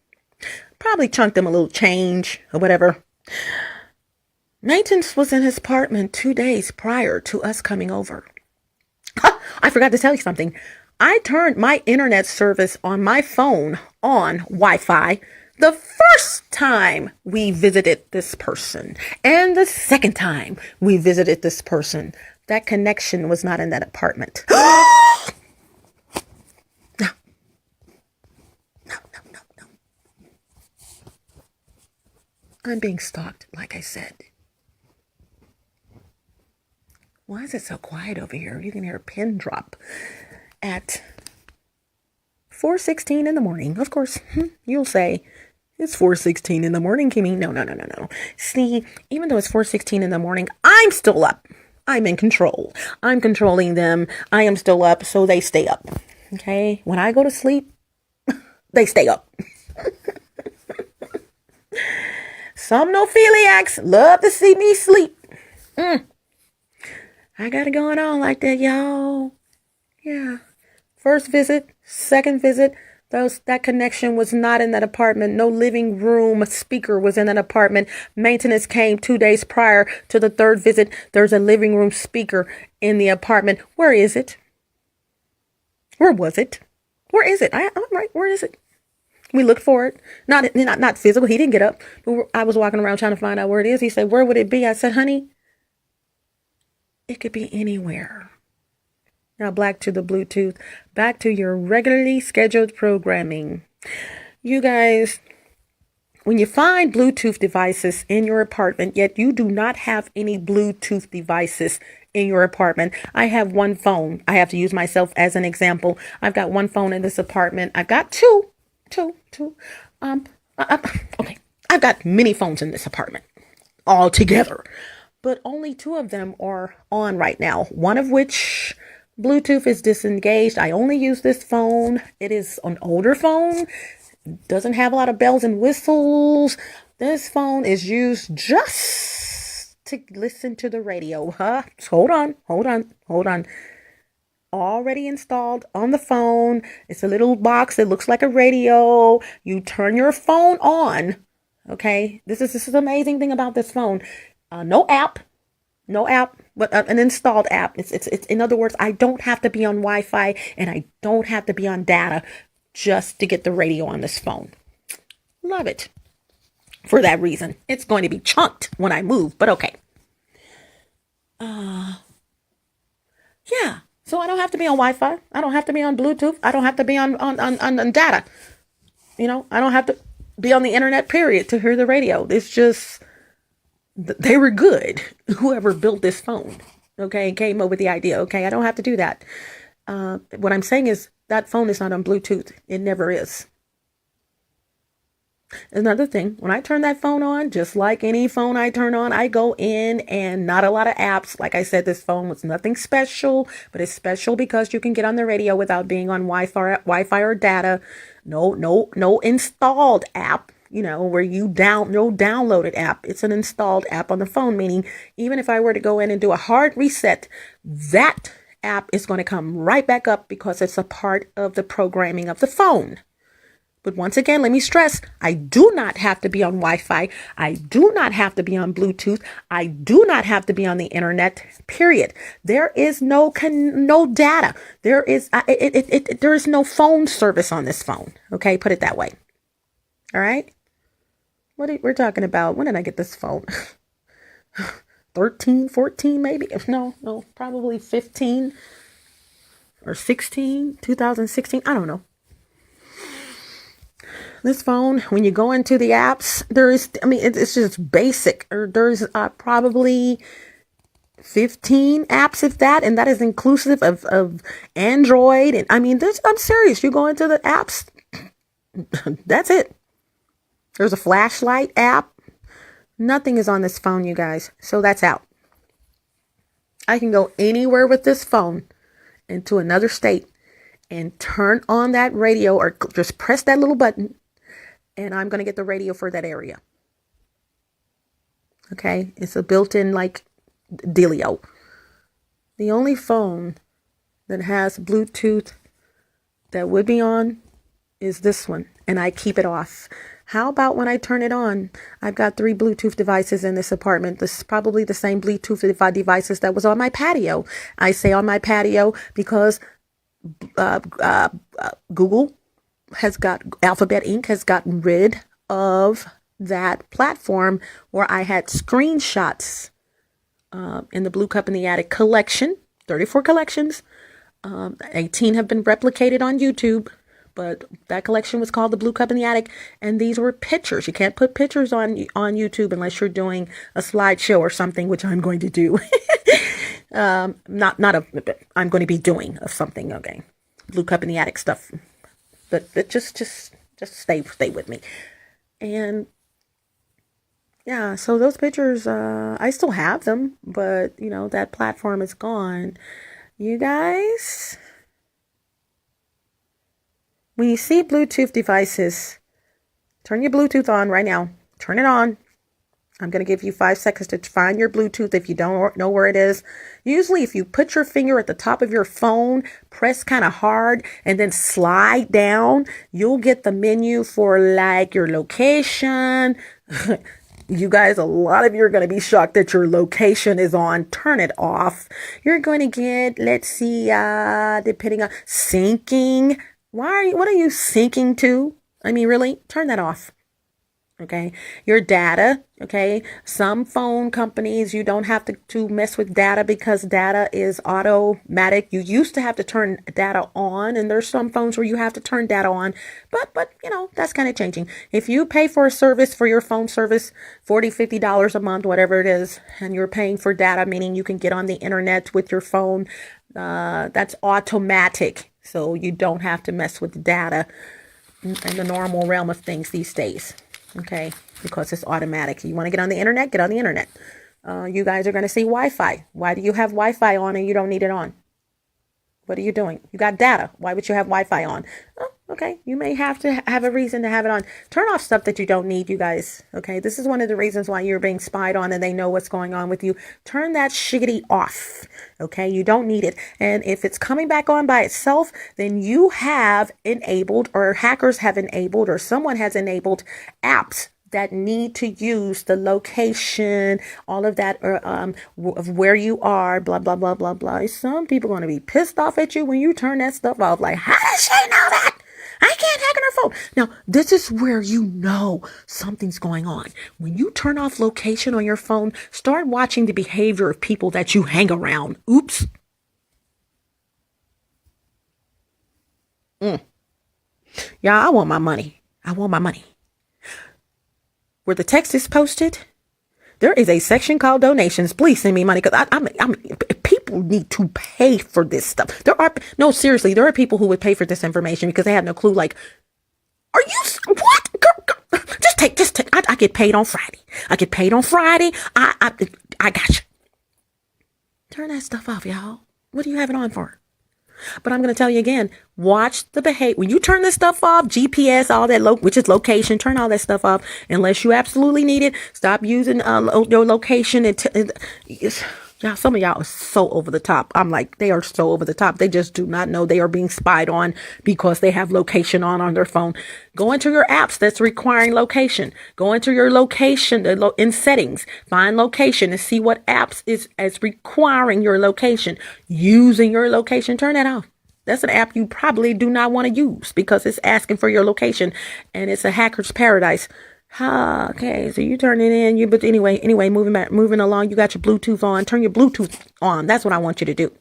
probably chunked them a little change or whatever. Maintenance was in his apartment 2 days prior to us coming over. I forgot to tell you something. I turned my internet service on my phone on Wi-Fi the first time we visited this person. And the second time we visited this person. That connection was not in that apartment. I'm being stalked, like I said. Why is it so quiet over here? You can hear a pin drop at 4:16 in the morning. Of course, you'll say, it's 4:16 in the morning, Kimmy. No. See, even though it's 4:16 in the morning, I'm still up. I'm in control. I'm controlling them. I am still up, so they stay up. Okay? When I go to sleep, they stay up. Some no-philiacs love to see me sleep. I got it going on like that, y'all. Yeah. First visit, second visit, that connection was not in that apartment. No living room speaker was in that apartment. Maintenance came 2 days prior to the third visit. There's a living room speaker in the apartment. Where is it? Where was it? Where is it? I'm right. Where is it? We looked for it. Not physical. He didn't get up. But I was walking around trying to find out where it is. He said, where would it be? I said, honey, it could be anywhere. Now back to the Bluetooth, back to your regularly scheduled programming. You guys, when you find Bluetooth devices in your apartment, yet you do not have any Bluetooth devices in your apartment. I have one phone. I have to use myself as an example. I've got one phone in this apartment. I've got two. Okay. I've got many phones in this apartment all together, but only two of them are on right now. One of which Bluetooth is disengaged. I only use this phone. It is an older phone. Doesn't have a lot of bells and whistles. This phone is used just to listen to the radio. Hold on. Already installed on the phone. It's a little box that looks like a radio. You turn your phone on. Okay. This is the amazing thing about this phone. No app, but an installed app. It's in other words, I don't have to be on Wi-Fi and I don't have to be on data just to get the radio on this phone. Love it. For that reason, it's going to be chunked when I move, but okay. Yeah. So I don't have to be on Wi-Fi. I don't have to be on Bluetooth. I don't have to be on data. I don't have to be on the internet, period, to hear the radio. It's just, they were good. Whoever built this phone, okay, came up with the idea. Okay, I don't have to do that. What I'm saying is that phone is not on Bluetooth. It never is. Another thing, when I turn that phone on, just like any phone I turn on, I go in and not a lot of apps. Like I said, this phone was nothing special, but it's special because you can get on the radio without being on Wi-Fi or data. No installed app, where no downloaded app. It's an installed app on the phone, meaning even if I were to go in and do a hard reset, that app is going to come right back up because it's a part of the programming of the phone. But once again, let me stress, I do not have to be on Wi-Fi. I do not have to be on Bluetooth. I do not have to be on the internet, period. There is no data. There is no phone service on this phone. Okay, put it that way. All right? We're talking about, when did I get this phone? 13, 14 maybe? No, probably 15 or 16, 2016. I don't know. This phone, when you go into the apps, it's just basic. There's probably 15 apps, if that, and that is inclusive of Android. And I'm serious. You go into the apps, that's it. There's a flashlight app. Nothing is on this phone, you guys. So that's out. I can go anywhere with this phone into another state and turn on that radio or just press that little button. And I'm going to get the radio for that area. Okay. It's a built-in dealio. The only phone that has Bluetooth that would be on is this one. And I keep it off. How about when I turn it on? I've got 3 Bluetooth devices in this apartment. This is probably the same Bluetooth devices that was on my patio. I say on my patio because Google Alphabet Inc. has gotten rid of that platform where I had screenshots in the Blue Cup in the Attic collection, 34 collections. 18 have been replicated on YouTube, but that collection was called The Blue Cup in the Attic, and these were pictures. You can't put pictures on YouTube unless you're doing a slideshow or something, which I'm going to do. I'm going to be doing something. Okay, Blue Cup in the Attic stuff, but just stay with me. And yeah, so those pictures, I still have them, but that platform is gone. You guys, when you see Bluetooth devices, turn your Bluetooth on right now. Turn it on. I'm going to give you 5 seconds to find your Bluetooth if you don't know where it is. Usually if you put your finger at the top of your phone, press kind of hard, and then slide down, you'll get the menu for like your location. You guys, a lot of you are going to be shocked that your location is on. Turn it off. You're going to get, let's see, depending on syncing. What are you syncing to? I mean, really? Turn that off. Okay. Your data. Okay. Some phone companies, you don't have to mess with data because data is automatic. You used to have to turn data on, and there's some phones where you have to turn data on, but that's kind of changing. If you pay for a service for your phone service, $40, $50 a month, whatever it is, and you're paying for data, meaning you can get on the internet with your phone, that's automatic. So you don't have to mess with data in the normal realm of things these days. Okay, because it's automatic. You want to get on the internet? Get on the internet. You guys are going to see Wi-Fi. Why do you have Wi-Fi on and you don't need it on? What are you doing? You got data. Why would you have Wi-Fi on? Oh, okay, you may have to have a reason to have it on. Turn off stuff that you don't need, you guys. Okay, this is one of the reasons why you're being spied on and they know what's going on with you. Turn that shiggity off. Okay, you don't need it. And if it's coming back on by itself, then you have enabled, or hackers have enabled, or someone has enabled apps that need to use the location, all of that, of where you are, blah, blah, blah, blah, blah. Some people are going to be pissed off at you when you turn that stuff off. Like, how does she know that? I can't hack on her phone. Now, this is where you know something's going on. When you turn off location on your phone, start watching the behavior of people that you hang around. Oops. Yeah, I want my money. I want my money. Where the text is posted, there is a section called donations. Please send me money, because people need to pay for this stuff. Seriously, there are people who would pay for this information because they have no clue. Like, are you what? Girl, just take. I get paid on Friday. I got you. Turn that stuff off, y'all. What do you have it on for? But I'm going to tell you again, watch the behavior. When you turn this stuff off, GPS, all that, which is location, turn all that stuff off unless you absolutely need it. Stop using your location. Y'all, some of y'all are so over the top. I'm like, they are so over the top. They just do not know they are being spied on because they have location on their phone. Go into your apps that's requiring location. Go into your location in settings. Find location and see what apps is requiring your location. Using your location, turn that off. That's an app you probably do not want to use because it's asking for your location and it's a hacker's paradise. Okay, so you turn it in. But anyway, moving along. You got your Bluetooth on. Turn your Bluetooth on. That's what I want you to do.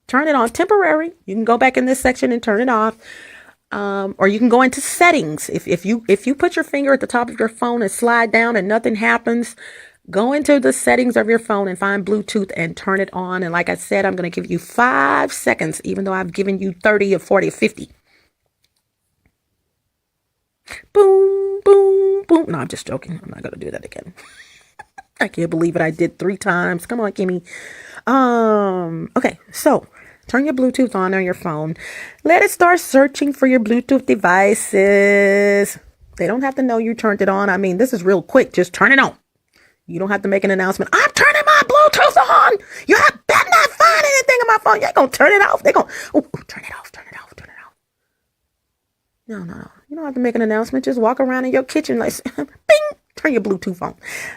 Turn it on temporary. You can go back in this section and turn it off. Or you can go into settings. If you put your finger at the top of your phone and slide down and nothing happens, go into the settings of your phone and find Bluetooth and turn it on. And like I said, I'm going to give you 5 seconds, even though I've given you 30 or 40 or 50. Boom, boom, boom. No, I'm just joking. I'm not going to do that again. I can't believe it. I did 3 times. Come on, Kimmy. Okay, so turn your Bluetooth on your phone. Let it start searching for your Bluetooth devices. They don't have to know you turned it on. I mean, this is real quick. Just turn it on. You don't have to make an announcement. I'm turning my Bluetooth on. You better not find anything on my phone. You ain't going to turn it off. They're going to, turn it off, turn it off, turn it off. No. You don't have to make an announcement. Just walk around in your kitchen like, bing, turn your Bluetooth on.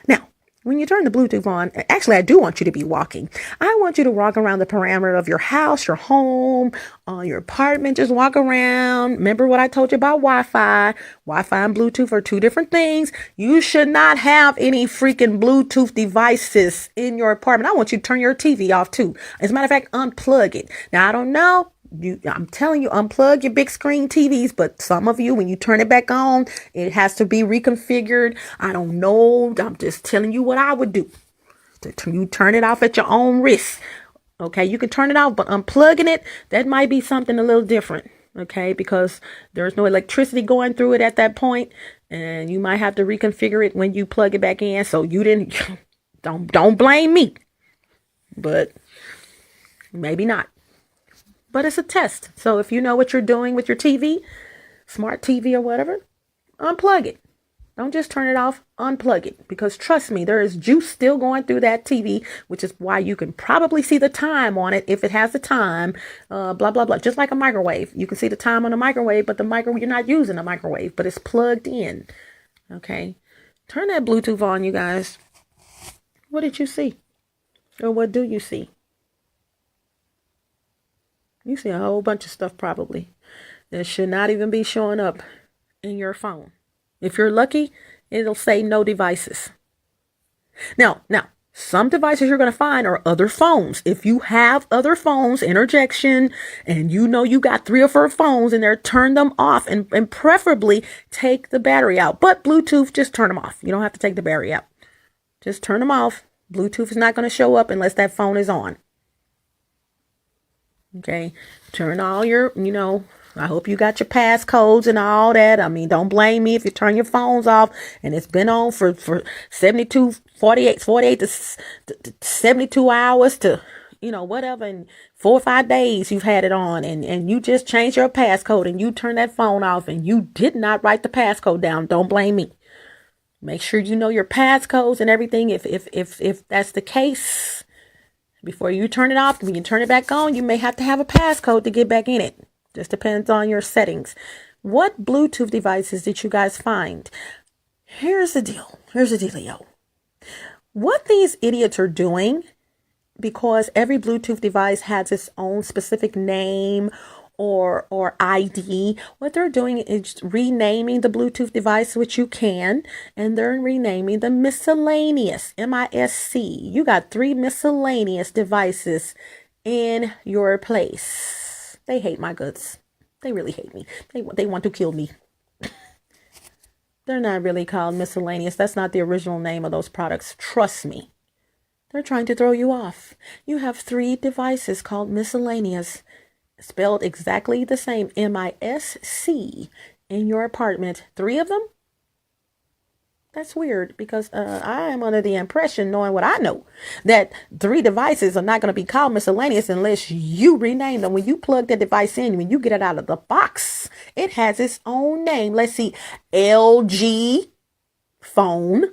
Now, when you turn the Bluetooth on, actually, I do want you to be walking. I want you to walk around the perimeter of your house, your home, your apartment. Just walk around. Remember what I told you about Wi-Fi? Wi-Fi and Bluetooth are 2 different things. You should not have any freaking Bluetooth devices in your apartment. I want you to turn your TV off too. As a matter of fact, unplug it. Now, I don't know. I'm telling you, unplug your big screen TVs, but some of you, when you turn it back on, it has to be reconfigured. I don't know. I'm just telling you what I would do. You turn it off at your own risk. Okay, you can turn it off, but unplugging it, that might be something a little different. Okay, because there's no electricity going through it at that point, and you might have to reconfigure it when you plug it back in. So you didn't, don't blame me, but maybe not. But it's a test. So if you know what you're doing with your TV, smart TV or whatever, unplug it. Don't just turn it off, unplug it. Because trust me, there is juice still going through that TV, which is why you can probably see the time on it if it has the time, blah, blah, blah. Just like a microwave. You can see the time on a microwave, but you're not using a microwave, but it's plugged in. Okay. Turn that Bluetooth on, you guys. What did you see? Or what do you see? You see a whole bunch of stuff probably that should not even be showing up in your phone. If you're lucky, it'll say no devices. Now, some devices you're going to find are other phones. If you have other phones, interjection, and you know you got 3 or 4 phones in there, turn them off and preferably take the battery out. But Bluetooth, just turn them off. You don't have to take the battery out. Just turn them off. Bluetooth is not going to show up unless that phone is on. Okay, turn all your, I hope you got your passcodes and all that. I mean, don't blame me if you turn your phones off and it's been on for 48 to 72 hours to, whatever. And 4 or 5 days you've had it on and you just changed your passcode and you turn that phone off and you did not write the passcode down. Don't blame me. Make sure you know your passcodes and everything. If that's the case, before you turn it off, when you turn it back on, you may have to have a passcode to get back in it. Just depends on your settings. What Bluetooth devices did you guys find? Here's the deal. Here's the dealio. What these idiots are doing, because every Bluetooth device has its own specific name or ID, what they're doing is renaming the Bluetooth device, which you can, and they're renaming the miscellaneous, MISC. You got 3 miscellaneous devices in your place. They hate my guts. They really hate me. They want to kill me. They're not really called miscellaneous. That's not the original name of those products. Trust me. They're trying to throw you off. You have 3 devices called miscellaneous, spelled exactly the same, MISC, in your apartment. 3 of them? That's weird, because I am under the impression, knowing what I know, that 3 devices are not going to be called miscellaneous unless you rename them. When you plug that device in, when you get it out of the box, it has its own name. Let's see, LG phone.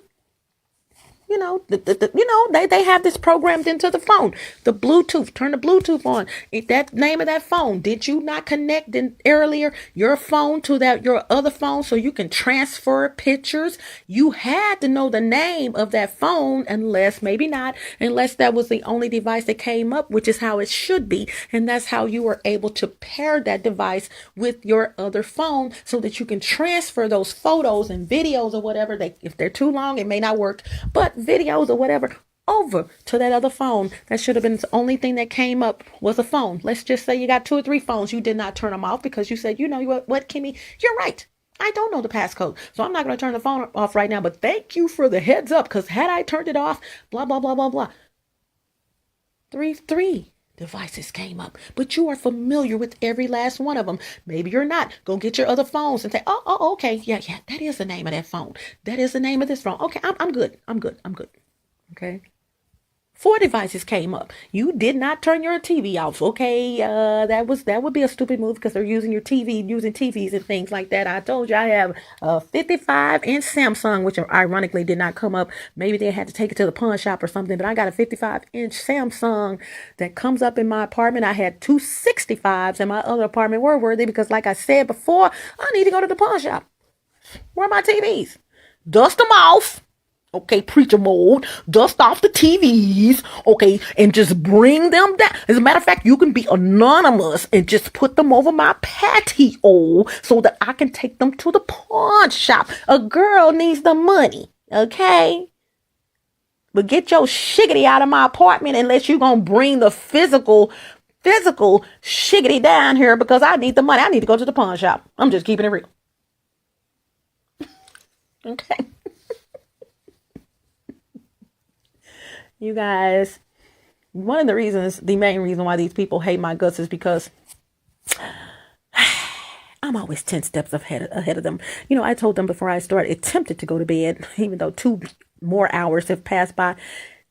They have this programmed into the phone. The Bluetooth, turn the Bluetooth on. If that name of that phone, did you not connect earlier your phone to your other phone so you can transfer pictures? You had to know the name of that phone, unless that was the only device that came up, which is how it should be. And that's how you were able to pair that device with your other phone so that you can transfer those photos and videos or whatever. If they're too long, it may not work, but videos or whatever over to that other phone. That should have been the only thing that came up was a phone. Let's just say you got 2 or 3 phones. You did not turn them off because you said, what, Kimmy, you're right. I don't know the passcode, so I'm not going to turn the phone off right now, but thank you for the heads up, because had I turned it off, blah, blah, blah, blah, blah. 3 devices came up, but you are familiar with every last one of them. Maybe you're not. Go get your other phones and say, oh, okay. Yeah, that is the name of that phone. That is the name of this phone. Okay, I'm good. Okay. 4 devices came up. You did not turn your TV off. Okay, that would be a stupid move, because they're using TVs and things like that. I told you I have a 55-inch Samsung, which ironically did not come up. Maybe they had to take it to the pawn shop or something, but I got a 55-inch Samsung that comes up in my apartment. I had 2 65s in my other apartment. Were worthy, because like I said before, I need to go to the pawn shop. Where are my TVs? Dust them off. Okay, preacher mode, dust off the TVs, okay, and just bring them down. As a matter of fact, you can be anonymous and just put them over my patio so that I can take them to the pawn shop. A girl needs the money, okay? But get your shiggity out of my apartment unless you're going to bring the physical physical shiggity down here because I need the money. I need to go to the pawn shop. I'm just keeping it real. Okay. You guys, one of the main reason why these people hate my guts is because I'm always 10 steps ahead of them. You know, I told them before I started, attempted to go to bed, even though 2 more hours have passed by.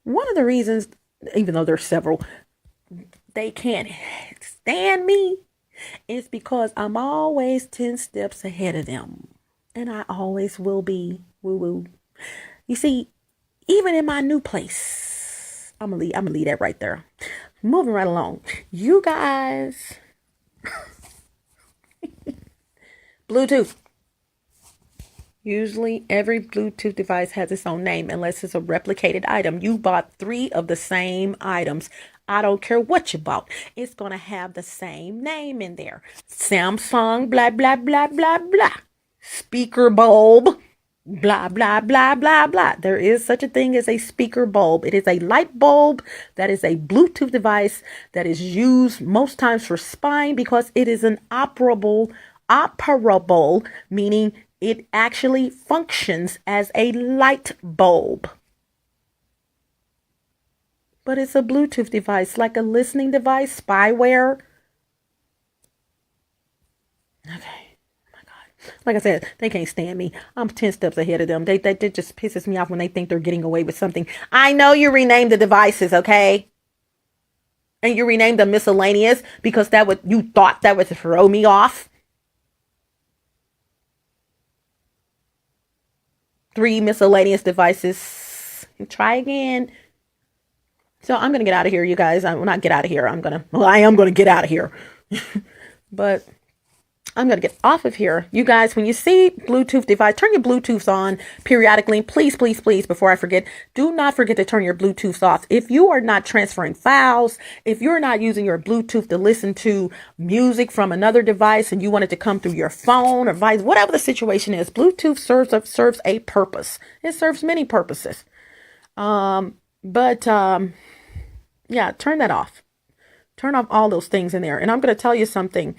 One of the reasons, even though there's several, they can't stand me is because I'm always 10 steps ahead of them. And I always will be. Woo-woo. You see, even in my new place, I'm gonna leave that right there. Moving right along. You guys, Bluetooth. Usually every Bluetooth device has its own name unless it's a replicated item. You bought 3 of the same items. I don't care what you bought. It's going to have the same name in there. Samsung, blah, blah, blah, blah, blah. Speaker bulb, blah, blah, blah, blah, blah. There is such a thing as a speaker bulb. It is a light bulb that is a Bluetooth device that is used most times for spying because it is an operable, meaning it actually functions as a light bulb. But it's a Bluetooth device, like a listening device, spyware. Okay. Like I said, they can't stand me. I'm 10 steps ahead of them. They just pisses me off when they think they're getting away with something. I know you renamed the devices, okay? And you renamed them miscellaneous because you thought that would throw me off. 3 miscellaneous devices. Try again. So I'm going to get out of here, you guys. I will not get out of here. I am going to get out of here. But I'm going to get off of here. You guys, when you see Bluetooth device, turn your Bluetooths on periodically. Please, please, please, before I forget, do not forget to turn your Bluetooths off. If you are not transferring files, if you're not using your Bluetooth to listen to music from another device and you want it to come through your phone or device, whatever the situation is, Bluetooth serves a purpose. It serves many purposes. Yeah, turn that off. Turn off all those things in there. And I'm going to tell you something.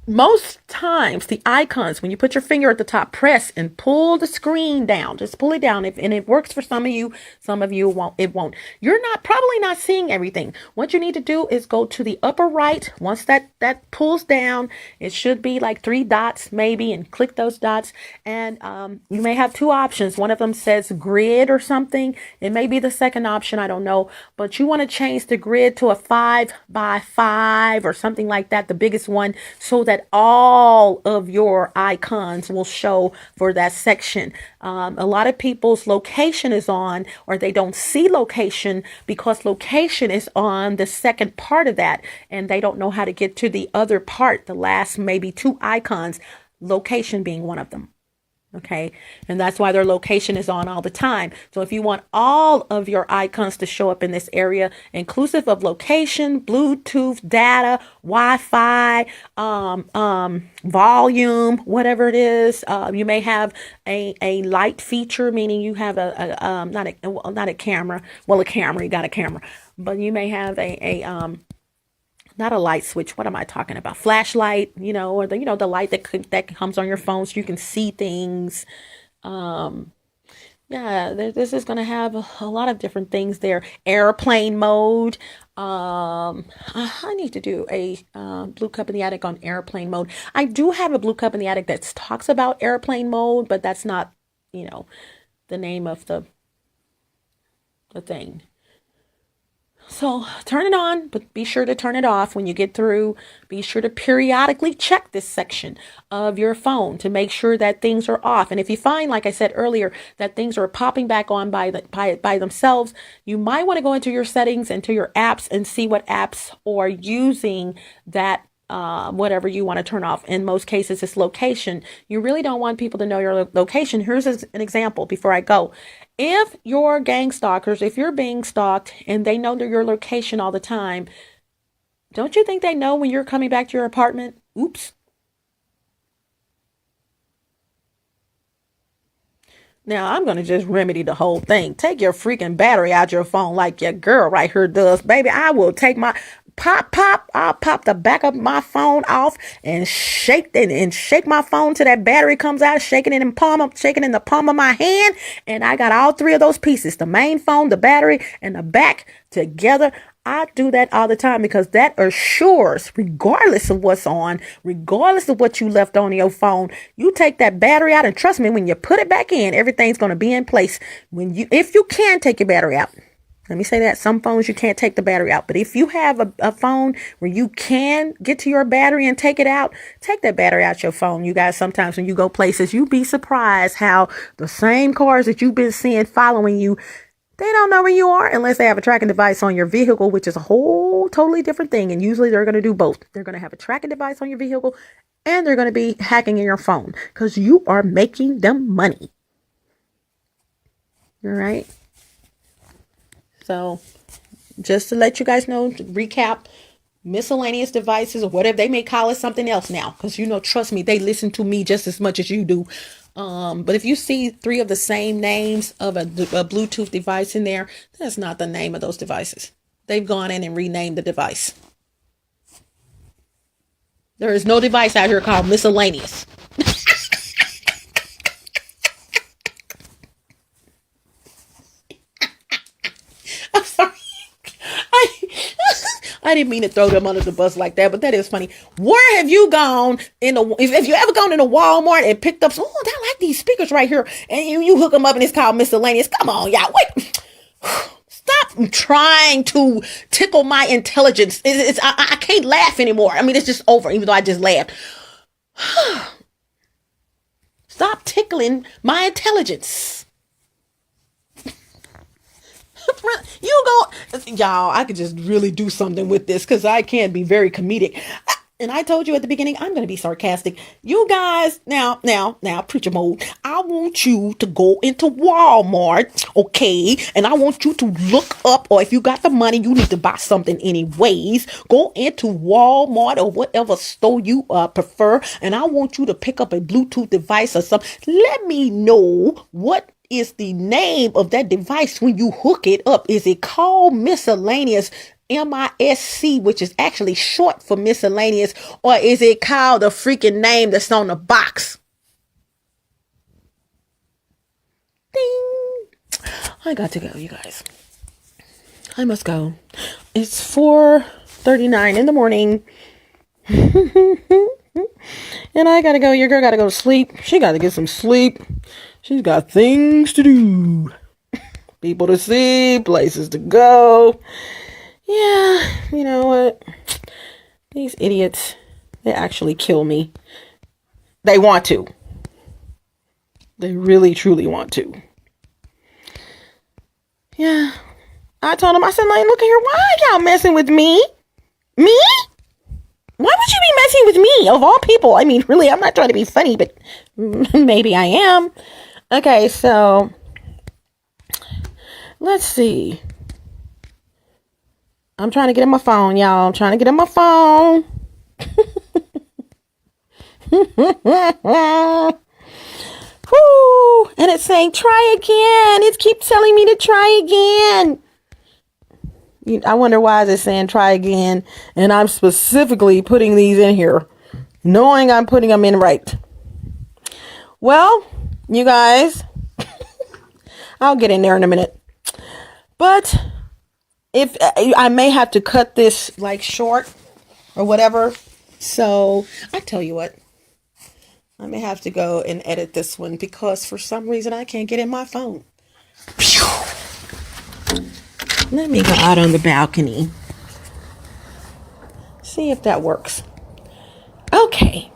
Most times the icons, when you put your finger at the top, press and pull the screen down. Just pull it down. And it works for some of you won't. It won't. You're probably not seeing everything. What you need to do is go to the upper right. Once that pulls down, it should be like 3 dots maybe, and click those dots. And you may have 2 options. One of them says grid or something. It may be the second option. I don't know. But you want to change the grid to a 5 by 5 or something like that. The biggest one, so that all of your icons will show for that section. A lot of people's location is on, or they don't see location because location is on the second part of that, and they don't know how to get to the other part, the last maybe 2 icons, location being one of them. Okay. And that's why their location is on all the time. So if you want all of your icons to show up in this area, inclusive of location, Bluetooth, data, Wi-Fi, volume, whatever it is, you may have a light feature, meaning you have not a camera. Well, a camera, you got a camera, but you may have not a light switch. What am I talking about? Flashlight, or the light that comes on your phone so you can see things. This is going to have a lot of different things there. Airplane mode. I need to do a Blue Cup in the Attic on airplane mode. I do have a Blue Cup in the Attic that talks about airplane mode, but that's not, the name of the thing. So turn it on, but be sure to turn it off when you get through. Be sure to periodically check this section of your phone to make sure that things are off. And if you find, like I said earlier, that things are popping back on by themselves, you might want to go into your settings, into your apps, and see what apps are using that whatever you want to turn off. In most cases, it's location. You really don't want people to know your location. Here's an example before I go. If you're gang stalkers, if you're being stalked and they know your location all the time, don't you think they know when you're coming back to your apartment? Oops. Now, I'm going to just remedy the whole thing. Take your freaking battery out your phone like your girl right here does. Baby, I will take I'll pop the back of my phone off and shake my phone till that battery comes out, shaking in the palm of my hand. And I got all three of those pieces, the main phone, the battery, and the back together. I do that all the time because that assures, regardless of what's on, regardless of what you left on your phone, you take that battery out, and trust me, when you put it back in, everything's going to be in place. If you can take your battery out. Let me say that some phones you can't take the battery out, but if you have a phone where you can get to your battery and take it out, take that battery out your phone. You guys, sometimes when you go places, you'd be surprised how the same cars that you've been seeing following you, they don't know where you are unless they have a tracking device on your vehicle, which is a whole totally different thing. And usually they're going to do both. They're going to have a tracking device on your vehicle and they're going to be hacking in your phone because you are making them money. All right. So just to let you guys know, to recap, miscellaneous devices or whatever, they may call it something else now. Because, trust me, they listen to me just as much as you do. But if you see three of the same names of a Bluetooth device in there, that's not the name of those devices. They've gone in and renamed the device. There is no device out here called miscellaneous. I'm sorry. I didn't mean to throw them under the bus like that, but that is funny. Where have you gone if you ever gone into Walmart and picked up I like these speakers right here, and you hook them up and it's called miscellaneous? Come on, y'all. Wait. Stop trying to tickle my intelligence. I can't laugh anymore. I mean, it's just over, even though I just laughed. Stop tickling my intelligence. Y'all, I could just really do something with this because I can be very comedic. And I told you at the beginning, I'm going to be sarcastic. You guys, now, preacher mode, I want you to go into Walmart, okay? And I want you to look up, or if you got the money, you need to buy something anyways. Go into Walmart or whatever store you prefer, and I want you to pick up a Bluetooth device or something. Let me know what is the name of that device when you hook it up. Is it called miscellaneous, MISC, which is actually short for miscellaneous, or is it called the freaking name that's on the box? Ding! I got to go, you guys. I must go. It's 4:39 in the morning. And I gotta go. Your girl gotta go to sleep. She gotta get some sleep. She's got things to do. People to see, places to go. Yeah, you know what? These idiots, they actually kill me. They want to. They really, truly want to. Yeah. I told them, I said, like, look at here. Why are y'all messing with me? Me? Why would you be messing with me, of all people? I mean, really, I'm not trying to be funny, but maybe I am. Okay, so let's see. I'm trying to get in my phone, y'all. I'm trying to get in my phone. Whoo! And it's saying, try again. It keeps telling me to try again. I wonder why is it saying try again, and I'm specifically putting these in here, knowing I'm putting them in right. Well, you guys, I'll get in there in a minute. But if I may have to cut this like short or whatever, so I tell you what, I may have to go and edit this one because for some reason I can't get in my phone. Let me go out on the balcony. See if that works. Okay.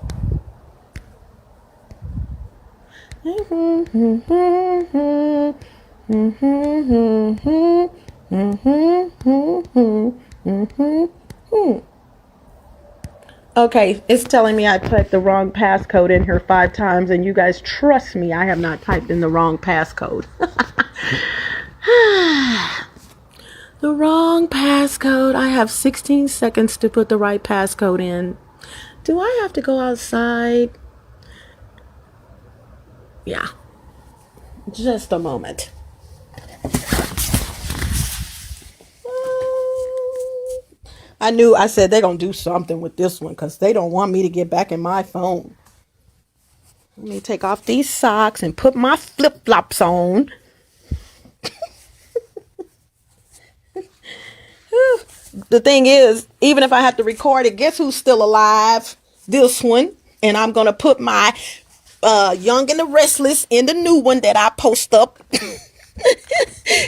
Okay, it's telling me I typed the wrong passcode in here 5 times, and you guys trust me, I have not typed in the wrong passcode. The wrong passcode. I have 16 seconds to put the right passcode in. Do I have to go outside? Yeah. Just a moment. I said they're going to do something with this one because they don't want me to get back in my phone. Let me take off these socks and put my flip-flops on. The thing is, even if I have to record it, guess who's still alive? This one. And I'm going to put my Young and the Restless in the new one that I post up.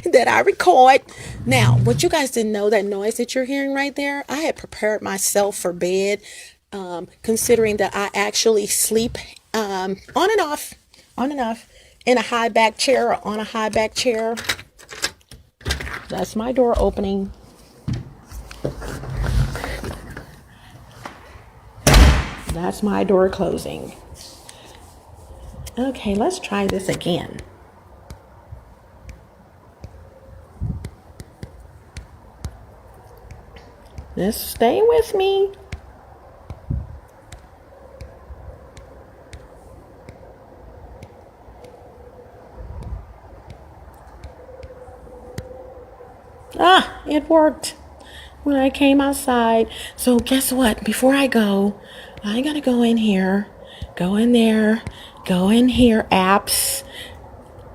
That I record. Now, what you guys didn't know, that noise that you're hearing right there, I had prepared myself for bed, considering that I actually sleep on and off in a high back chair or on a high back chair. That's my door opening. That's my door closing. Okay, let's try this again. Just stay with me. Ah, it worked when I came outside. So guess what? Before I go, I gotta go in here, go in there, go in here, apps.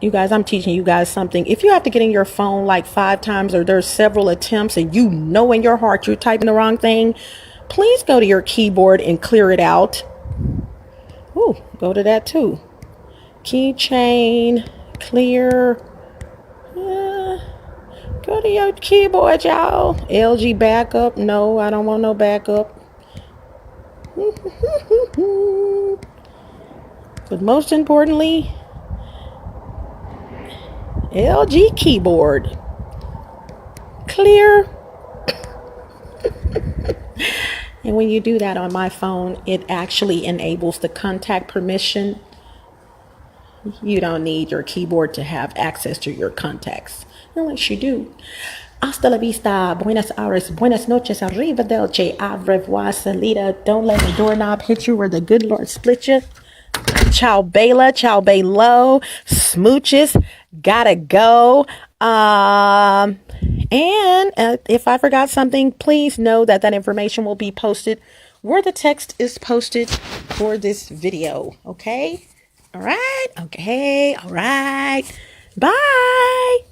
You guys, I'm teaching you guys something. If you have to get in your phone like 5 times or there's several attempts and you know in your heart you're typing the wrong thing, please go to your keyboard and clear it out. Ooh, go to that too. Keychain, clear. Go to your keyboard, y'all. LG backup. No, I don't want no backup. But most importantly, LG keyboard. Clear. And when you do that on my phone, it actually enables the contact permission. You don't need your keyboard to have access to your contacts, unless you do. Hasta la vista, buenas horas, buenas noches, arrivederci, au revoir, salida. Don't let the doorknob hit you or the good Lord split you. Ciao Bella, ciao Bello, smooches, gotta go. And if I forgot something, please know that information will be posted where the text is posted for this video. Okay? All right? Okay. All right. Bye.